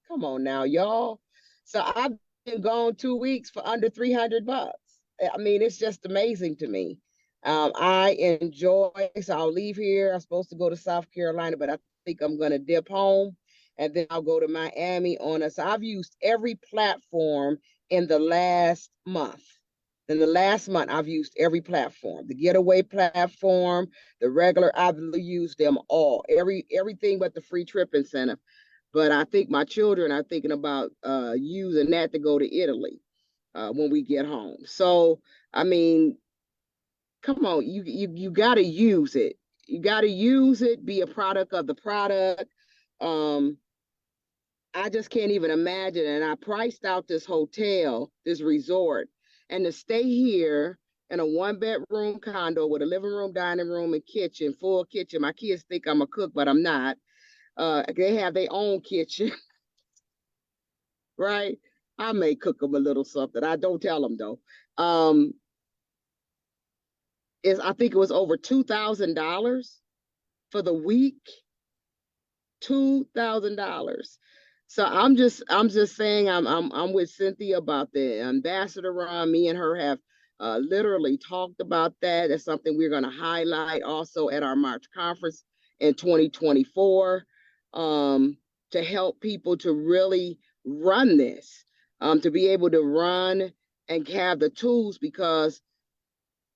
[SPEAKER 5] come on now, y'all. So I've been gone 2 weeks for under $300. I mean, it's just amazing to me. I enjoy, so I'll leave here. I'm supposed to go to South Carolina, but I think I'm going to dip home and then I'll go to Miami on us. So I've used every platform in the last month. In the last month, I've used every platform, the getaway platform, the regular, I've used them all, everything but the free trip incentive. But I think my children are thinking about using that to go to Italy when we get home. So, I mean, come on, you got to use it. You got to use it, be a product of the product. I just can't even imagine. And I priced out this hotel, this resort, and to stay here in a 1-bedroom condo with a living room, dining room, and kitchen, full kitchen. My kids think I'm a cook, but I'm not. They have their own kitchen, right? I may cook them a little something. I don't tell them though. I think it was over $2,000 for the week. $2,000. So I'm just saying I'm with Cynthia about the ambassador run. Me and her have literally talked about that. That's something we're going to highlight also at our March conference in 2024 to help people to really run this, to be able to run and have the tools, because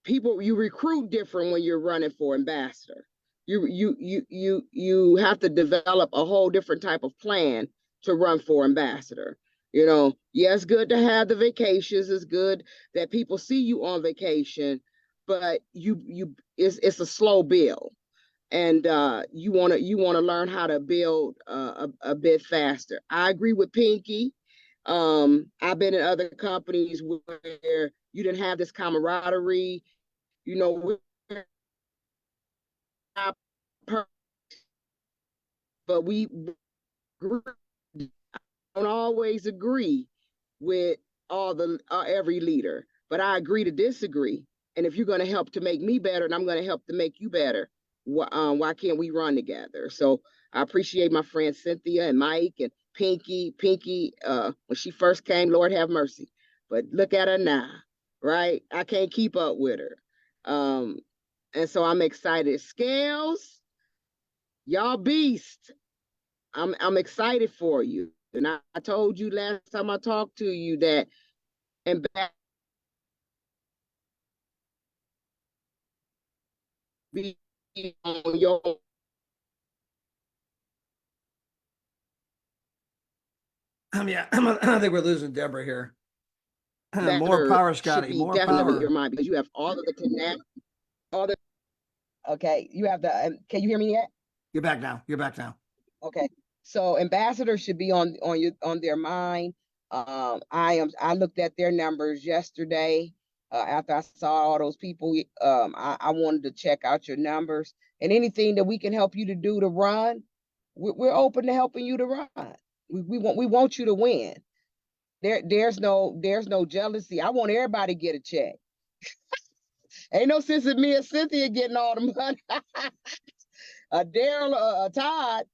[SPEAKER 5] you recruit different when you're running for ambassador. You have to develop a whole different type of plan to run for ambassador. You know, yeah, it's good to have the vacations. It's good that people see you on vacation, but it's a slow build, and you want to learn how to build a bit faster. I agree with Pinky. I've been in other companies where you didn't have this camaraderie. You know, we're not perfect, but we don't always agree with every leader, but I agree to disagree. And if you're going to help to make me better, and I'm going to help to make you better, why can't we run together? So I appreciate my friends Cynthia and Mike and Pinky. Pinky, when she first came, Lord have mercy, but look at her now, right? I can't keep up with her. And so I'm excited. Scales, y'all beast. I'm excited for you. And I told you last time I talked to you that and back be on your
[SPEAKER 1] Yeah, I think we're losing Deborah here. More
[SPEAKER 5] better
[SPEAKER 1] power,
[SPEAKER 5] should
[SPEAKER 1] Scotty.
[SPEAKER 5] be
[SPEAKER 1] More
[SPEAKER 5] definitely
[SPEAKER 1] power.
[SPEAKER 5] your mind, because you have all of the connect, all the okay. You have the. Can you hear me yet?
[SPEAKER 1] You're back now. You're back now.
[SPEAKER 5] Okay. So ambassadors should be on their mind. I looked at their numbers yesterday after I saw all those people. I wanted to check out your numbers, and anything that we can help you to do to run, we're open to helping you to run. We want you to win. There's no jealousy. I want everybody to get a check. Ain't no sense in me and Cynthia getting all the money. Daryl, Todd,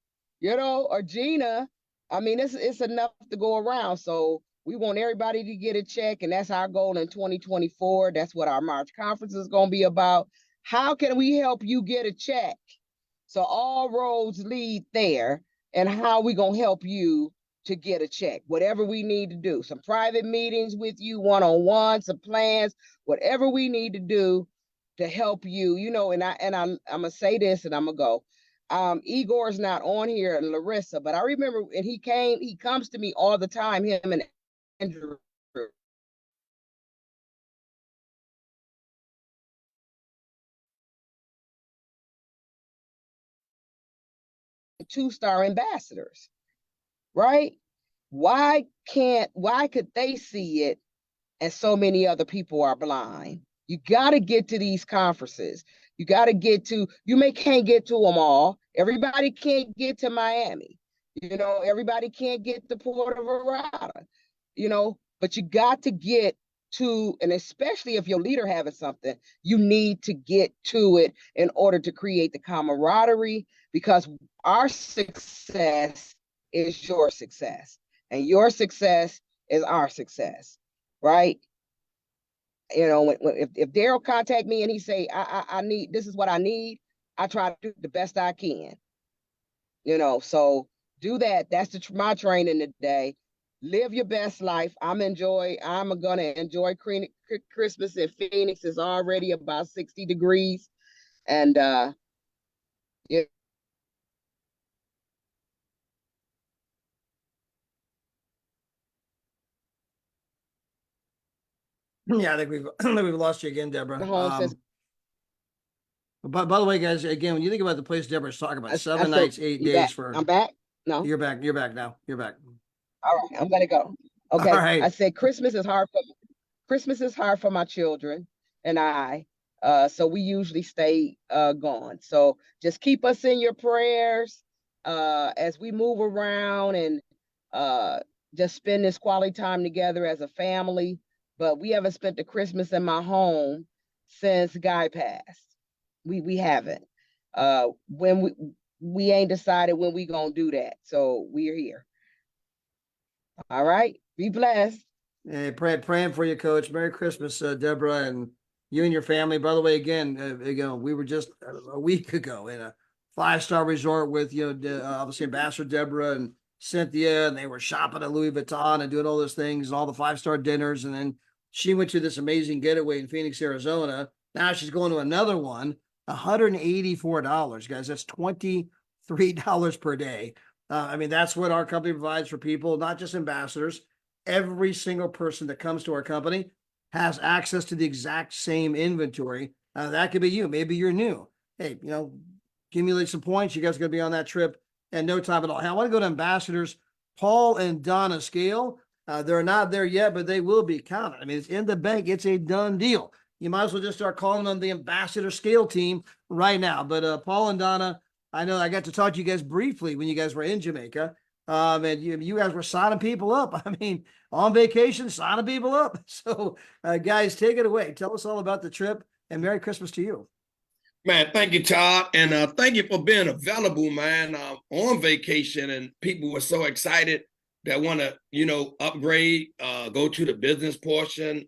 [SPEAKER 5] or Gina. I mean, it's enough to go around. So We want everybody to get a check, and that's our goal in 2024. That's what our March conference is going to be about. How can we help you get a check? So all roads lead there, and how we going to help you to get a check, whatever we need to do. Some private meetings with you, one-on-one, some plans, whatever we need to do to help you, you know, and I'm gonna say this and I'm gonna go. Igor's not on here and Larissa, but I remember, and he comes to me all the time, him and Andrew. Two-star ambassadors, right? Why could they see it and so many other people are blind? You got to get to these conferences. You got to can't get to them all. Everybody can't get to Miami. You know, everybody can't get to Puerto Vallarta, you know, but you got to get to, and especially if your leader having something, you need to get to it in order to create the camaraderie, because our success is your success and your success is our success, right? You know, if Daryl contact me and he say, I need, this is what I need, I try to do the best I can, you know, so do that. That's my training today. Live your best life. I'm going to enjoy Christmas in Phoenix. It's already about 60 degrees. And, yeah.
[SPEAKER 1] Yeah, I think we've lost you again, Deborah. But by the way, guys, again, when you think about the place Deborah's talking about, 7 nights, 8 days for.
[SPEAKER 5] I'm back. No,
[SPEAKER 1] you're back. You're back now. You're back.
[SPEAKER 5] All right, I'm gonna go. Okay.
[SPEAKER 1] All right.
[SPEAKER 5] I said Christmas is hard for my children and I. So we usually stay gone. So just keep us in your prayers as we move around and just spend this quality time together as a family. But we haven't spent the Christmas in my home since Guy passed. We haven't. When we ain't decided when we gonna do that. So we're here. All right. Be blessed.
[SPEAKER 1] Hey, praying for you, Coach. Merry Christmas, Deborah, and you and your family. By the way, again, we were just a week ago in a 5-star resort with obviously Ambassador Deborah and Cynthia, and they were shopping at Louis Vuitton and doing all those things and all the 5-star dinners. And then she went to this amazing getaway in Phoenix, Arizona. Now she's going to another one, $184, guys. That's $23 per day. I mean, that's what our company provides for people, not just ambassadors. Every single person that comes to our company has access to the exact same inventory. That could be you. Maybe you're new. Hey, accumulate some points. You guys are going to be on that trip in no time at all. Hey, I want to go to ambassadors Paul and Donna Scale. They're not there yet, but they will be counted. I mean, it's in the bank. It's a done deal. You might as well just start calling them the Ambassador Scale team right now. But Paul and Donna, I know I got to talk to you guys briefly when you guys were in Jamaica. And you guys were signing people up. I mean, on vacation, signing people up. So, guys, take it away. Tell us all about the trip, and Merry Christmas to you.
[SPEAKER 6] Man, thank you, Todd. And thank you for being available, man, on vacation. And people were so excited that want to, upgrade, go to the business portion.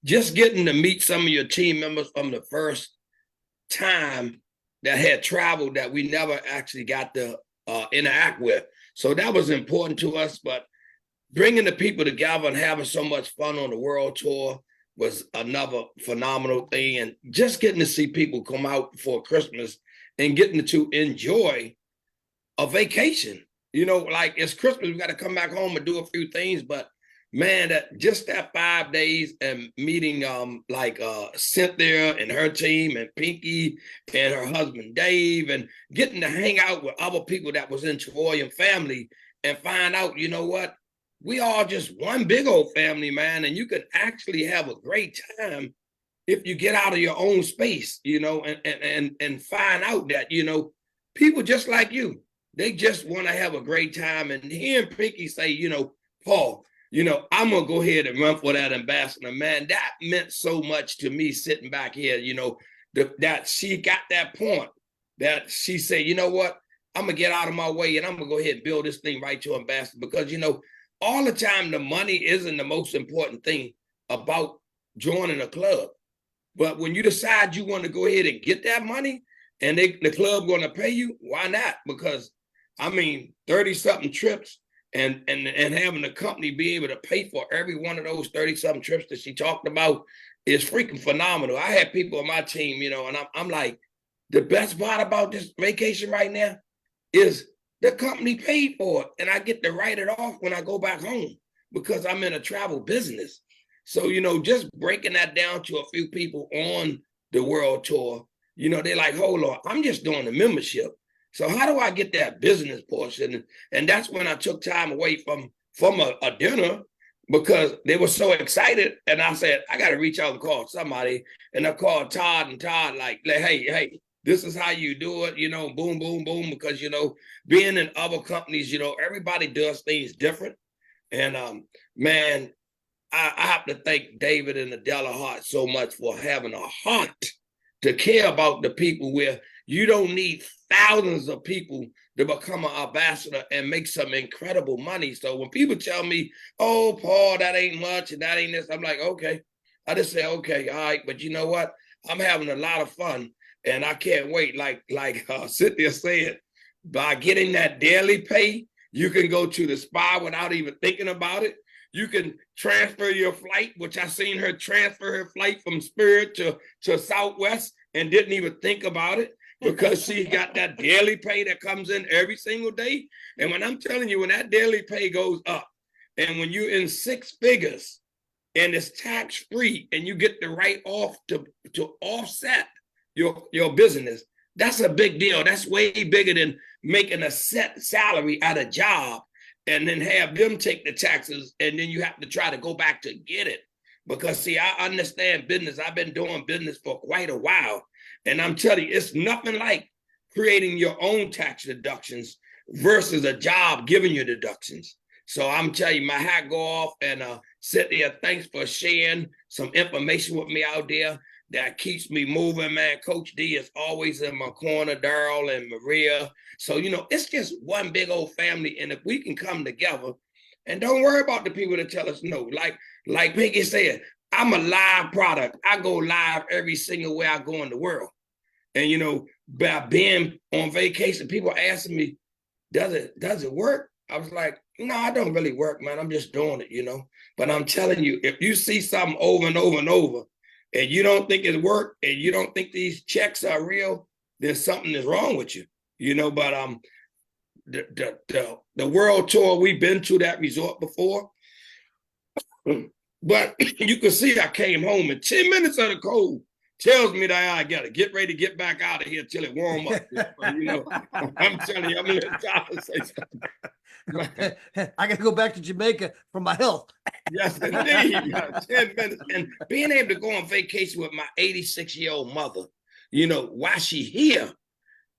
[SPEAKER 6] Just getting to meet some of your team members from the first time that had traveled that we never actually got to interact with. So that was important to us, but bringing the people together and having so much fun on the world tour was another phenomenal thing. And just getting to see people come out before Christmas and getting to enjoy a vacation. Like it's Christmas, we got to come back home and do a few things, but man, that 5 days and meeting Cynthia and her team and Pinky and her husband Dave and getting to hang out with other people that was in Travorium family and find out, you know what, we all just one big old family, man, and you can actually have a great time if you get out of your own space, and find out that, people just like you, they just want to have a great time. And hearing Pinky say, Paul, I'm going to go ahead and run for that ambassador, man. That meant so much to me sitting back here, that she got that point that she said, you know what, I'm going to get out of my way and I'm going to go ahead and build this thing right to ambassador because, all the time the money isn't the most important thing about joining a club. But when you decide you want to go ahead and get that money and the club going to pay you, why not? Because I mean, 30-something trips and having the company be able to pay for every one of those 30-something trips that she talked about is freaking phenomenal. I had people on my team, you know, and I'm like, the best part about this vacation right now is the company paid for it, and I get to write it off when I go back home because I'm in a travel business. So, you know, just breaking that down to a few people on the world tour, you know, they're like, hold on, I'm just doing the membership. So how do I get that business portion? And that's when I took time away from a dinner because they were so excited. And I said, I got to reach out and call somebody. And I called Todd, and Todd like, hey, this is how you do it, you know, boom, boom, boom. Because, you know, being in other companies, you know, everybody does things different. And man, I have to thank David and Adela Hart so much for having a heart to care about the people where you don't need thousands of people to become an ambassador and make some incredible money. So when people tell me, oh, Paul, that ain't much and that ain't this, I'm like, okay. I just say, okay, all right. But you know what? I'm having a lot of fun and I can't wait. Like Cynthia said, by getting that daily pay, you can go to the spa without even thinking about it. You can transfer your flight, which I seen her transfer her flight from Spirit to Southwest and didn't even think about it because she got that daily pay that comes in every single day. And when I'm telling you, when that daily pay goes up and when you're in six figures and it's tax-free and you get the write off to offset your business, that's a big deal. That's way bigger than making a set salary at a job and then have them take the taxes, and then you have to try to go back to get it. Because, see, I understand business. I've been doing business for quite a while. And I'm telling you, it's nothing like creating your own tax deductions versus a job giving you deductions. So I'm telling you, my hat go off. And Cynthia, thanks for sharing some information with me out there that keeps me moving, man. Coach D is always in my corner, Daryl and Maria. So, you know, it's just one big old family. And if we can come together and don't worry about the people that tell us no, like Peggy said, I'm a live product. I go live every single way I go in the world. And, you know, by being on vacation, people asking me, does it work? I was like, no, I don't really work, man. I'm just doing it, you know. But I'm telling you, if you see something over and over and over, and you don't think it worked, and you don't think these checks are real, then something is wrong with you, you know. But the world tour, we've been to that resort before, but you can see I came home in 10 minutes of the cold tells me that I gotta get ready to get back out of here till it warm up. You know, I'm telling you, I'm in the say something.
[SPEAKER 1] I gotta go back to Jamaica for my health.
[SPEAKER 6] Yes, indeed. 10 minutes. And being able to go on vacation with my 86-year-old mother, you know, while she's here,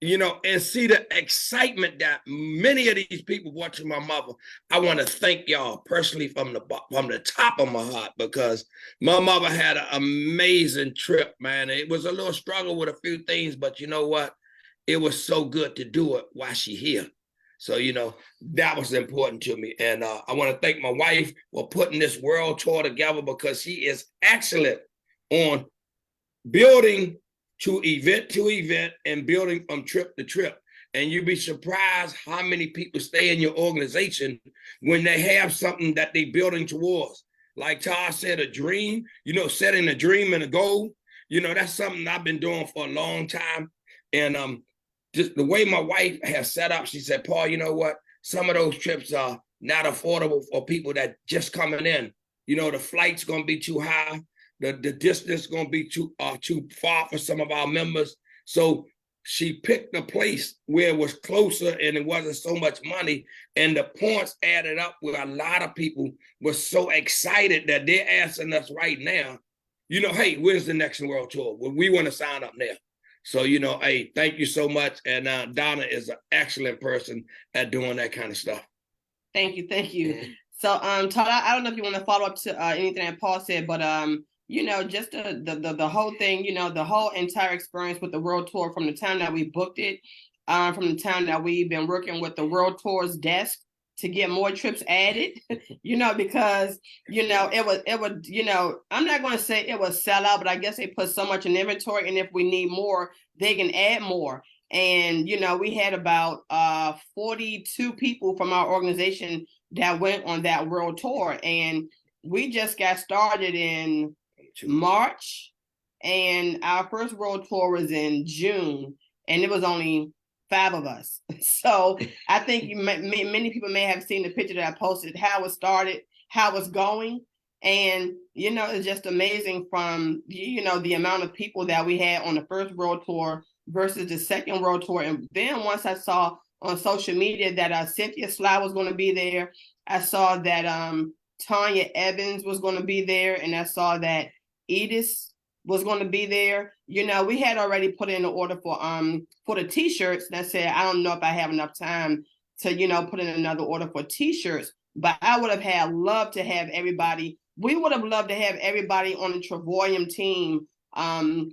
[SPEAKER 6] you know, and see the excitement that many of these people watching my mother. I want to thank y'all personally from the top of my heart, because my mother had an amazing trip, man. It was a little struggle with a few things, but you know what? It was so good to do it while she's here. So, you know, that was important to me. And I want to thank my wife for putting this world tour together, because she is excellent on building to event and building from trip to trip. And you'd be surprised how many people stay in your organization when they have something that they're building towards. Like Todd said, a dream, you know, setting a dream and a goal. You know, that's something I've been doing for a long time. And just the way my wife has set up, she said, Paul, you know what? Some of those trips are not affordable for people that just coming in. You know, the flight's going to be too high. The distance is going to be too far for some of our members. So she picked a place where it was closer and it wasn't so much money. And the points added up where a lot of people were so excited that they're asking us right now, you know, hey, where's the next world tour? Well, we want to sign up now. So, you know, hey, thank you so much. And Donna is an excellent person at doing that kind of stuff.
[SPEAKER 7] Thank you. So, Todd, I don't know if you want to follow up to anything that Paul said, but you know, just the whole thing, you know, the whole entire experience with the world tour, from the time that we booked it, from the time that we've been working with the world tours desk, to get more trips added, because, it would, I'm not going to say it would sell out, but I guess they put so much in inventory. And if we need more, they can add more. And, we had about 42 people from our organization that went on that world tour. And we just got started in March. And our first world tour was in June. And it was only 5 of us. So I think many people may have seen the picture that I posted, how it started, how it's going. And, it's just amazing from, the amount of people that we had on the first world tour versus the second world tour. And then once I saw on social media that Cynthia Sly was going to be there, I saw that Tanya Evans was going to be there, and I saw that Edith was going to be there. We had already put in an order for the t-shirts. And I said, I don't know if I have enough time to, put in another order for t-shirts, but I would have loved to have everybody. We would have loved to have everybody on the Travorium team, on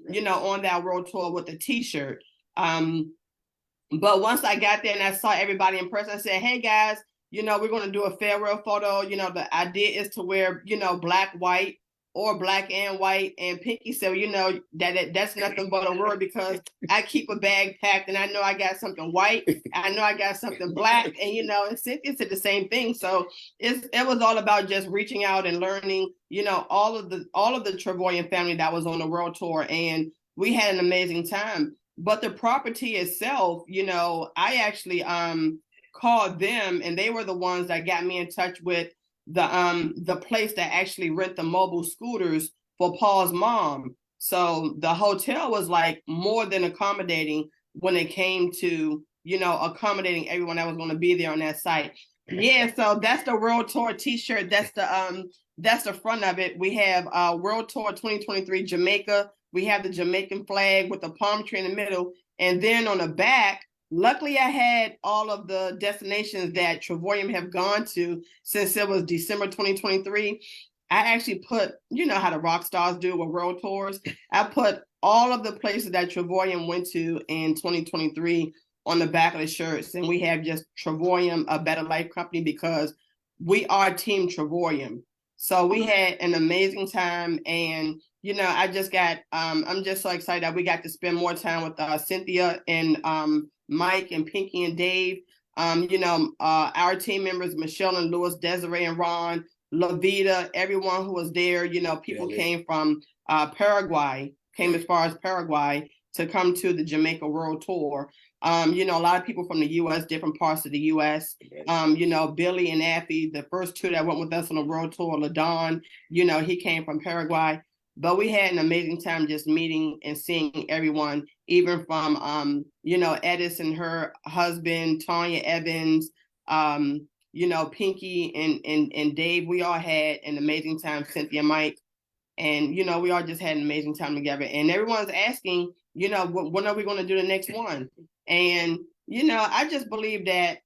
[SPEAKER 7] that world tour with the t-shirt. But once I got there and I saw everybody in person, I said, hey guys, we're going to do a farewell photo. The idea is to wear, black, white, or black and white. And Pinky said, that's nothing but a word, because I keep a bag packed and I know I got something white. I know I got something black, and, and Cynthia said the same thing. So it was all about just reaching out and learning, all of the Travorium family that was on the world tour. And we had an amazing time. But the property itself, I actually called them, and they were the ones that got me in touch with the place that actually rent the mobile scooters for Paul's mom. So the hotel was like more than accommodating when it came to, accommodating everyone that was going to be there on that site. Yeah, so that's the World Tour t-shirt. That's the front of it. We have World Tour 2023 Jamaica. We have the Jamaican flag with the palm tree in the middle. And then on the back, luckily, I had all of the destinations that Travorium have gone to since it was December 2023. I actually put, how the rock stars do with world tours. I put all of the places that Travorium went to in 2023 on the back of the shirts. And we have just Travorium, a better life company, because we are Team Travorium. So we had an amazing time. And, I just got, I'm just so excited that we got to spend more time with Cynthia and Mike and Pinky and Dave, our team members, Michelle and Louis, Desiree and Ron, Lavita, everyone who was there, people came from Paraguay, came as far as Paraguay to come to the Jamaica World Tour. A lot of people from the U.S., different parts of the U.S., Billy and Affy, the first 2 that went with us on the World Tour, LaDon, he came from Paraguay. But we had an amazing time just meeting and seeing everyone, even from, Edis and her husband, Tanya Evans, Pinky and Dave. We all had an amazing time, Cynthia, Mike. And, we all just had an amazing time together. And everyone's asking, when are we going to do the next one? And, I just believe that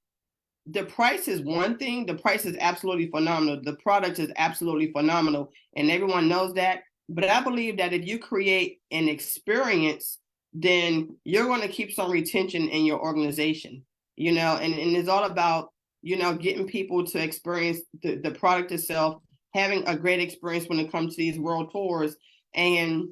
[SPEAKER 7] the price is one thing. The price is absolutely phenomenal. The product is absolutely phenomenal. And everyone knows that. But I believe that if you create an experience, then you're going to keep some retention in your organization, and it's all about, getting people to experience the product itself, having a great experience when it comes to these world tours. And,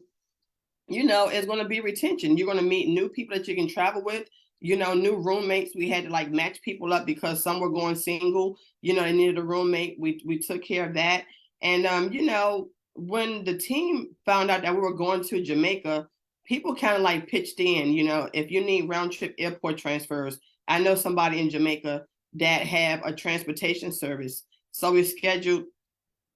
[SPEAKER 7] it's going to be retention. You're going to meet new people that you can travel with, new roommates. We had to match people up because some were going single, they needed a roommate. We took care of that. And, when the team found out that we were going to Jamaica, people kind of pitched in, if you need round trip airport transfers, I know somebody in Jamaica that have a transportation service. So we scheduled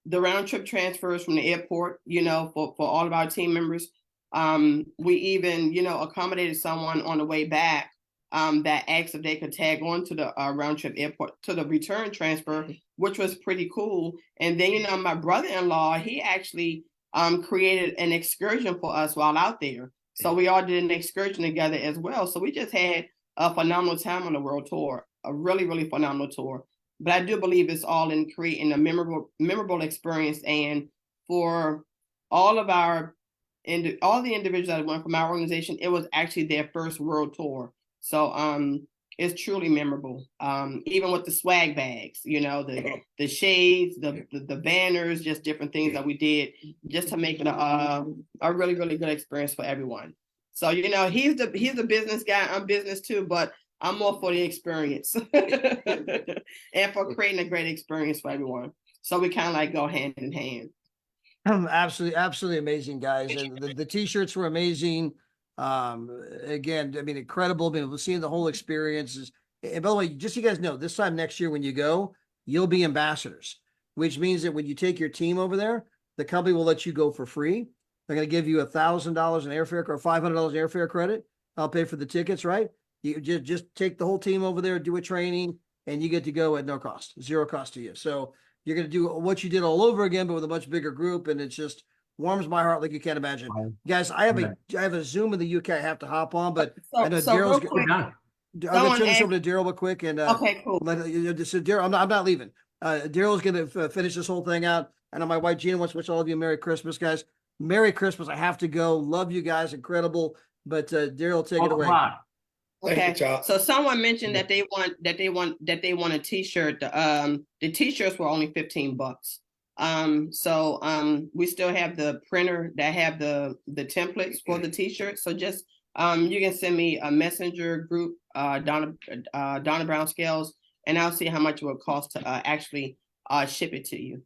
[SPEAKER 7] the round trip transfers from the airport, for all of our team members. We even, accommodated someone on the way back that asked if they could tag on to the round trip airport to the return transfer, which was pretty cool. And then, my brother-in-law, he actually created an excursion for us while out there. So we all did an excursion together as well. So we just had a phenomenal time on the world tour, a really, really phenomenal tour. But I do believe it's all in creating a memorable experience. And for all the individuals that went from our organization, it was actually their first world tour. So is truly memorable. Even with the swag bags, you know, the shades, the banners, just different things that we did just to make it a really, really good experience for everyone. So, you know, he's the business guy. I'm business too, but I'm more for the experience and for creating a great experience for everyone. So we kind of like go hand in hand.
[SPEAKER 1] Absolutely amazing, guys. And the t-shirts were amazing. Again, I mean, incredible. I mean, seeing the whole experience is, and by the way, just so you guys know, this time next year when you go, you'll be ambassadors, which means that when you take your team over there, the company will let you go for free. They're going to give you $1,000 in airfare or $500 airfare credit. I'll pay for the tickets, right? You just take the whole team over there, do a training, and you get to go at no cost, zero cost to you. So you're going to do what you did all over again, but with a much bigger group. And it just warms my heart like you can't imagine. Guys, I have a Zoom in the UK I have to hop on, but I know Daryl's
[SPEAKER 7] done.
[SPEAKER 1] I'm going to turn this over to Daryl real quick. And
[SPEAKER 7] okay, cool.
[SPEAKER 1] Daryl, I'm not leaving. Daryl's going to finish this whole thing out. I know my wife Gina wants to wish all of you a Merry Christmas, guys. Merry Christmas. I have to go. Love you guys. Incredible. But Daryl, take it away.
[SPEAKER 7] Okay, so someone mentioned that they want a t-shirt. The t-shirts were only $15. So we still have the printer that have the templates for the t-shirt. So just you can send me a messenger group, Donna Brown Scales, and I'll see how much it would cost to actually ship it to you.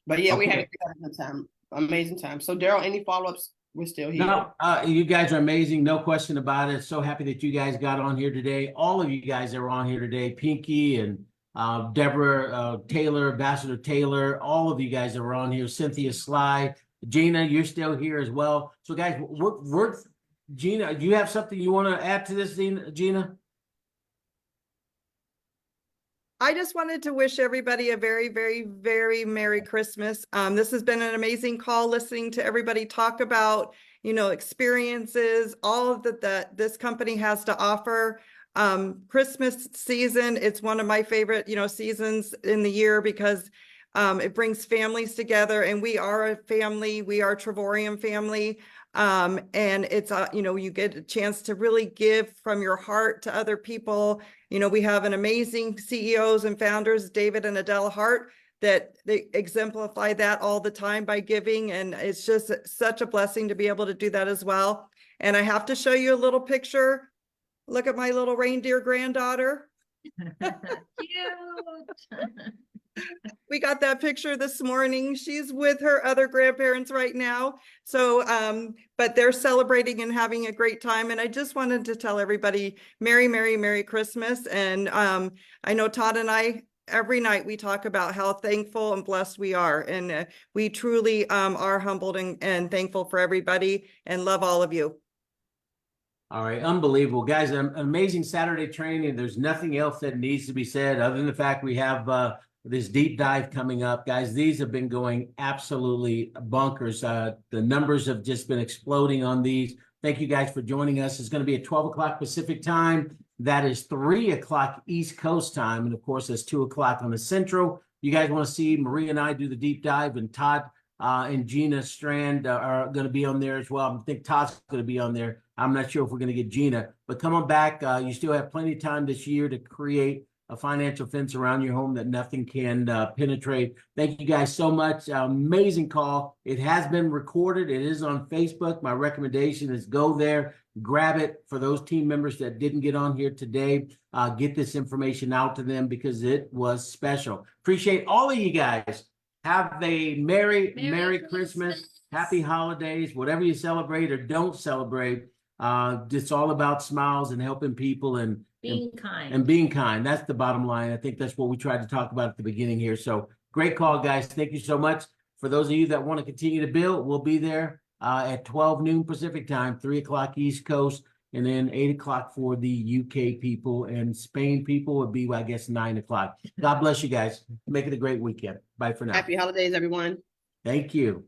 [SPEAKER 7] But yeah, we had a good time, amazing time. So Daryl, any follow-ups? We're still here. No,
[SPEAKER 2] you guys are amazing. No question about it. So happy that you guys got on here today. All of you guys that were on here today, Pinky and Deborah Taylor, Ambassador Taylor, all of you guys that were on here, Cynthia Sly, Gina, you're still here as well. So guys, we're Gina, do you have something you want to add to this, Gina?
[SPEAKER 8] I just wanted to wish everybody a very, very, very Merry Christmas. This has been an amazing call, listening to everybody talk about, you know, experiences, all of that this company has to offer. Christmas season, it's one of my favorite, you know, seasons in the year because it brings families together, and we are a family. We are Travorium family. And it's, you know, you get a chance to really give from your heart to other people. You know, we have an amazing CEOs and founders, David and Adele Hart, that they exemplify that all the time by giving. And it's just such a blessing to be able to do that as well. And I have to show you a little picture. Look at my little reindeer granddaughter.
[SPEAKER 9] Cute.
[SPEAKER 8] We got that picture this morning. She's with her other grandparents right now. So, but they're celebrating and having a great time. And I just wanted to tell everybody Merry, Merry, Merry Christmas. And I know Todd and I, every night we talk about how thankful and blessed we are. And we truly are humbled and thankful for everybody and love all of you.
[SPEAKER 2] All right, unbelievable. Guys, an amazing Saturday training. There's nothing else that needs to be said other than the fact we have this deep dive coming up. Guys, these have been going absolutely bonkers. The numbers have just been exploding on these. Thank you guys for joining us. It's going to be at 12 o'clock Pacific time. That is 3 o'clock East Coast time. And of course, that's 2 o'clock on the Central. You guys want to see Marie and I do the deep dive, and Todd and Gina Strand are going to be on there as well. I think Todd's going to be on there. I'm not sure if we're going to get Gina, but come on back. You still have plenty of time this year to create a financial fence around your home that nothing can penetrate. Thank you guys so much. Amazing call. It has been recorded. It is on Facebook. My recommendation is go there, grab it. For those team members that didn't get on here today, get this information out to them because it was special. Appreciate all of you guys. Have a Merry Christmas. Happy holidays, whatever you celebrate or don't celebrate. It's all about smiles and helping people and being kind. That's the bottom line. I think that's what we tried to talk about at the beginning here. So great call, guys. Thank you so much. For those of you that want to continue to build, we'll be there at 12 noon Pacific time, 3 o'clock East Coast, and then 8 o'clock for the UK people, and Spain people would be, I guess, 9 o'clock. God bless you guys. Make it a great weekend. Bye for now.
[SPEAKER 7] Happy holidays, everyone.
[SPEAKER 2] Thank you.